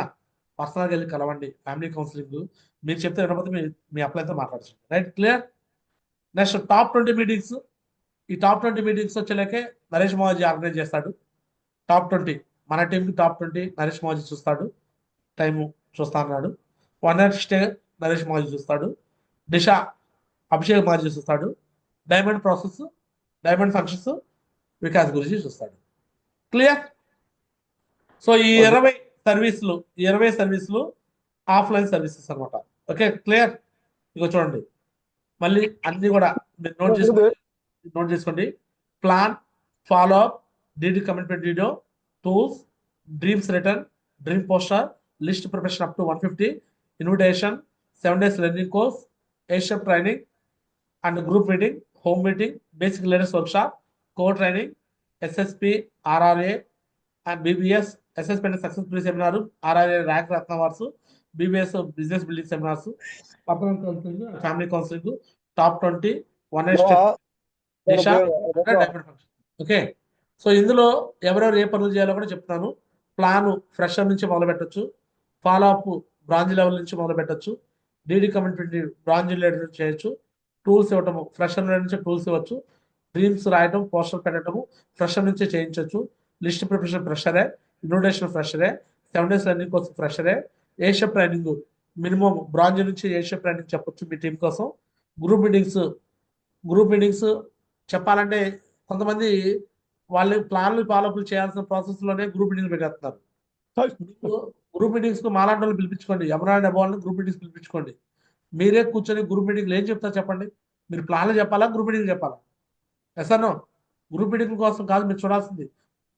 పర్సనల్గా వెళ్ళి కలవండి, ఫ్యామిలీ కౌన్సిలింగ్ మీరు చెప్తే వినకపోతే మీ అప్లైతో మాట్లాడచ్చు. Right, clear? Next top 20 meetings. ఈ టాప్ 20 మీటింగ్స్ వచ్చేలాకే నరేష్ మోహజీ ఆర్గనైజ్ చేస్తాడు. టాప్ 20 మన టీంకి టాప్ 20 నరేష్ మోహజీ చూస్తాడు. టైము చూస్తా అన్నాడు. 1 నైట్ స్టే నరేష్ మోహజీ చూస్తాడు. దిశ అభిషేక్ మోహజీ చూస్తాడు. Diamond process, diamond functions Vikas గురించి చూస్తాడు. క్లియర్? సో ఈ 20 సర్వీసులు ఆఫ్లైన్ సర్వీసెస్ అనమాట. Okay, clear? ఇక చూడండి, మళ్ళీ అన్ని కూడా మీరు నోట్ చేసుకోండి. Plan, follow up, DD commitment video, tools, dreams return, dream poster, list preparation up to 150, invitation, 7 days learning course, ఏషియప్ training and group meeting, home meeting, basic leaders workshop, core training, SSP, RRA and BBS, SSP అంటే successful seminar, ఆర్ఆర్ఏ rank Ratna awards, BBS business building seminars, personal counselling, family counselling, top 20, 1 night stay, Disha diamond function. Okay, so ఇందులో ఎవరెవరు ఏ పనులు చేయాలో కూడా చెప్తాను. Plan fresher నుంచి మొదలు పెట్టచ్చు, ఫాలో అప్ బ్రాంచ్ లెవెల్ నుంచి మొదలు పెట్టచ్చు, డీడీ కమిట్మెంట్ బ్రాంచ్ లీడర్ నుంచి చేయొచ్చు, టూల్స్ ఇవ్వటము ఫ్రెషర్ నుంచి టూల్స్ ఇవ్వచ్చు, డ్రీమ్స్ రాయటం, పోస్టర్ పెట్టడము ఫ్రెషర్ నుంచి చేయించవచ్చు, లిస్ట్ ప్రిపరేషన్ ఫ్రెషరే, ఇన్విటేషన్ ఫ్రెషరే, 7 days రన్నింగ్ కోసం ఫ్రెషరే, ఏషియప్ ట్రైనింగ్ మినిమం బ్రాంజ్ నుంచి ఏషియప్ ట్రైనింగ్ చెప్పొచ్చు మీ టీం కోసం. గ్రూప్ మీటింగ్స్ చెప్పాలంటే కొంతమంది వాళ్ళు ప్లాన్లు ఫాలోఅప్లు చేయాల్సిన ప్రాసెస్లోనే గ్రూప్ మీటింగ్ పెట్టేస్తున్నారు. గ్రూప్ మీటింగ్స్ కు మాలాంటి వాళ్ళు పిలిపించుకోండి, ఎమరాల్డ్ అబౌల్ని గ్రూప్ మీటింగ్స్ పిలిపించుకోండి. మీరే కూర్చొని గ్రూప్ మీటింగ్లు ఏం చెప్తారు చెప్పండి. మీరు ప్లాన్లు చెప్పాలా, గ్రూప్ మీటింగ్ చెప్పాలా? Yes or no? గ్రూప్ మీటింగ్ కోసం కాదు మీరు చూడాల్సింది.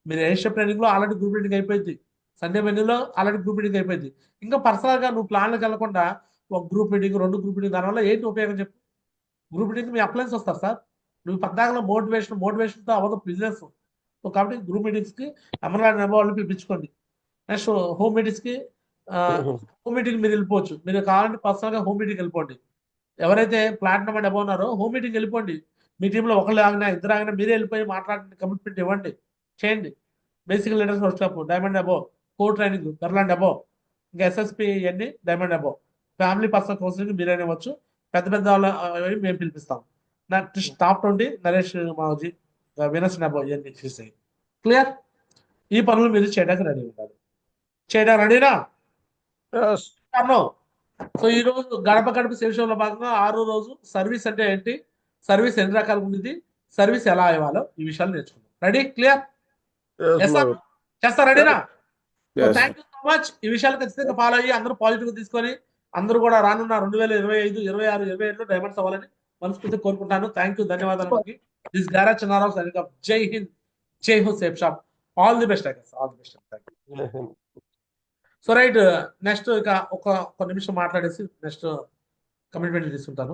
మీరు ఏషియప్ ట్రైనింగ్ లో ఆల్రెడీ గ్రూప్ మీటింగ్ అయిపోయింది, సండే మెనూలో ఆల్రెడీ గ్రూప్ మీటింగ్ అయిపోయింది. ఇంకా పర్సనల్ గా నువ్వు ప్లాన్లకు వెళ్లకుండా ఒక గ్రూప్ మీటింగ్, 2 గ్రూప్ మీటింగ్, దానివల్ల ఏంటి ఉపయోగం చెప్పు? గ్రూప్ మీటింగ్ మీ అప్లయన్స్ వస్తారు సార్. నువ్వు పద్దాకలో మోటివేషన్తో అవ్వదు బిజినెస్. సో కాబట్టి గ్రూప్ మీటింగ్స్ కి ఎమరాల్డ్ వాళ్ళని పిలిపించుకోండి. నెక్స్ట్ హోమ్ మీటింగ్స్ కి హోమ్ మీటింగ్ మీరు వెళ్ళిపోవచ్చు. మీరు కావాలంటే పర్సనల్ గా హోమ్ మీటింగ్ వెళ్ళిపోండి. ఎవరైతే ప్లాటినం అండ్ అబౌవ్ ఉన్నారో హోమ్ మీటింగ్ వెళ్ళిపోండి. మీ టీంలో ఒకళ్ళు ఆగినా ఇద్దరు ఆగినా మీరే వెళ్ళిపోయి మాట్లాడండి, కమిట్మెంట్ ఇవ్వండి, చేయండి. Basic leaders workshop, diamond above, core training, బెర్లాండ్ అబౌవ్, ఇంకా ఎస్ఎస్పి ఇవన్నీ diamond above. Family personal counselling మీరే ఇవ్వచ్చు. పెద్ద పెద్ద వాళ్ళు మేము పిలిపిస్తాం. Top 20 Naresh Mavji, Venus above ఇవన్నీ చేసాయి. క్లియర్? ఈ పనులు మీరు చేయడానికి రెడీ ఉండాలి. చేయడానికి రెడీనా? సో ఈ రోజు గడప గడప శిక్షణలో భాగంగా 6వ రోజు సర్వీస్ అంటే ఏంటి, సర్వీస్ ఎన్ని రకాలుగా ఉంది, సర్వీస్ ఎలా ఇవ్వాలో ఈ విషయాలు నేర్చుకుందాం. రెడీ? క్లియర్? చేస్తా? రెడీనా? Thank you so much. ఈ విషయాలు ఖచ్చితంగా ఫాలో అయ్యి అందరూ పాజిటివ్ గా తీసుకొని అందరూ కూడా రానున్న 2025, 26, 27లో డైమండ్స్ అవ్వాలని మనస్ఫూర్తి కోరుకుంటాను. థ్యాంక్ యూ, ధన్యవాదాలు. దిస్ గారా చిన్నారావు సైనింగ్ ఆఫ్. జై హింద్, జై హో, safe shop. All the best. All the best. Thank you. So right, next ఇక ఒక నిమిషం మాట్లాడేసి నెక్స్ట్ కమిట్మెంట్ తీసుకుంటాను.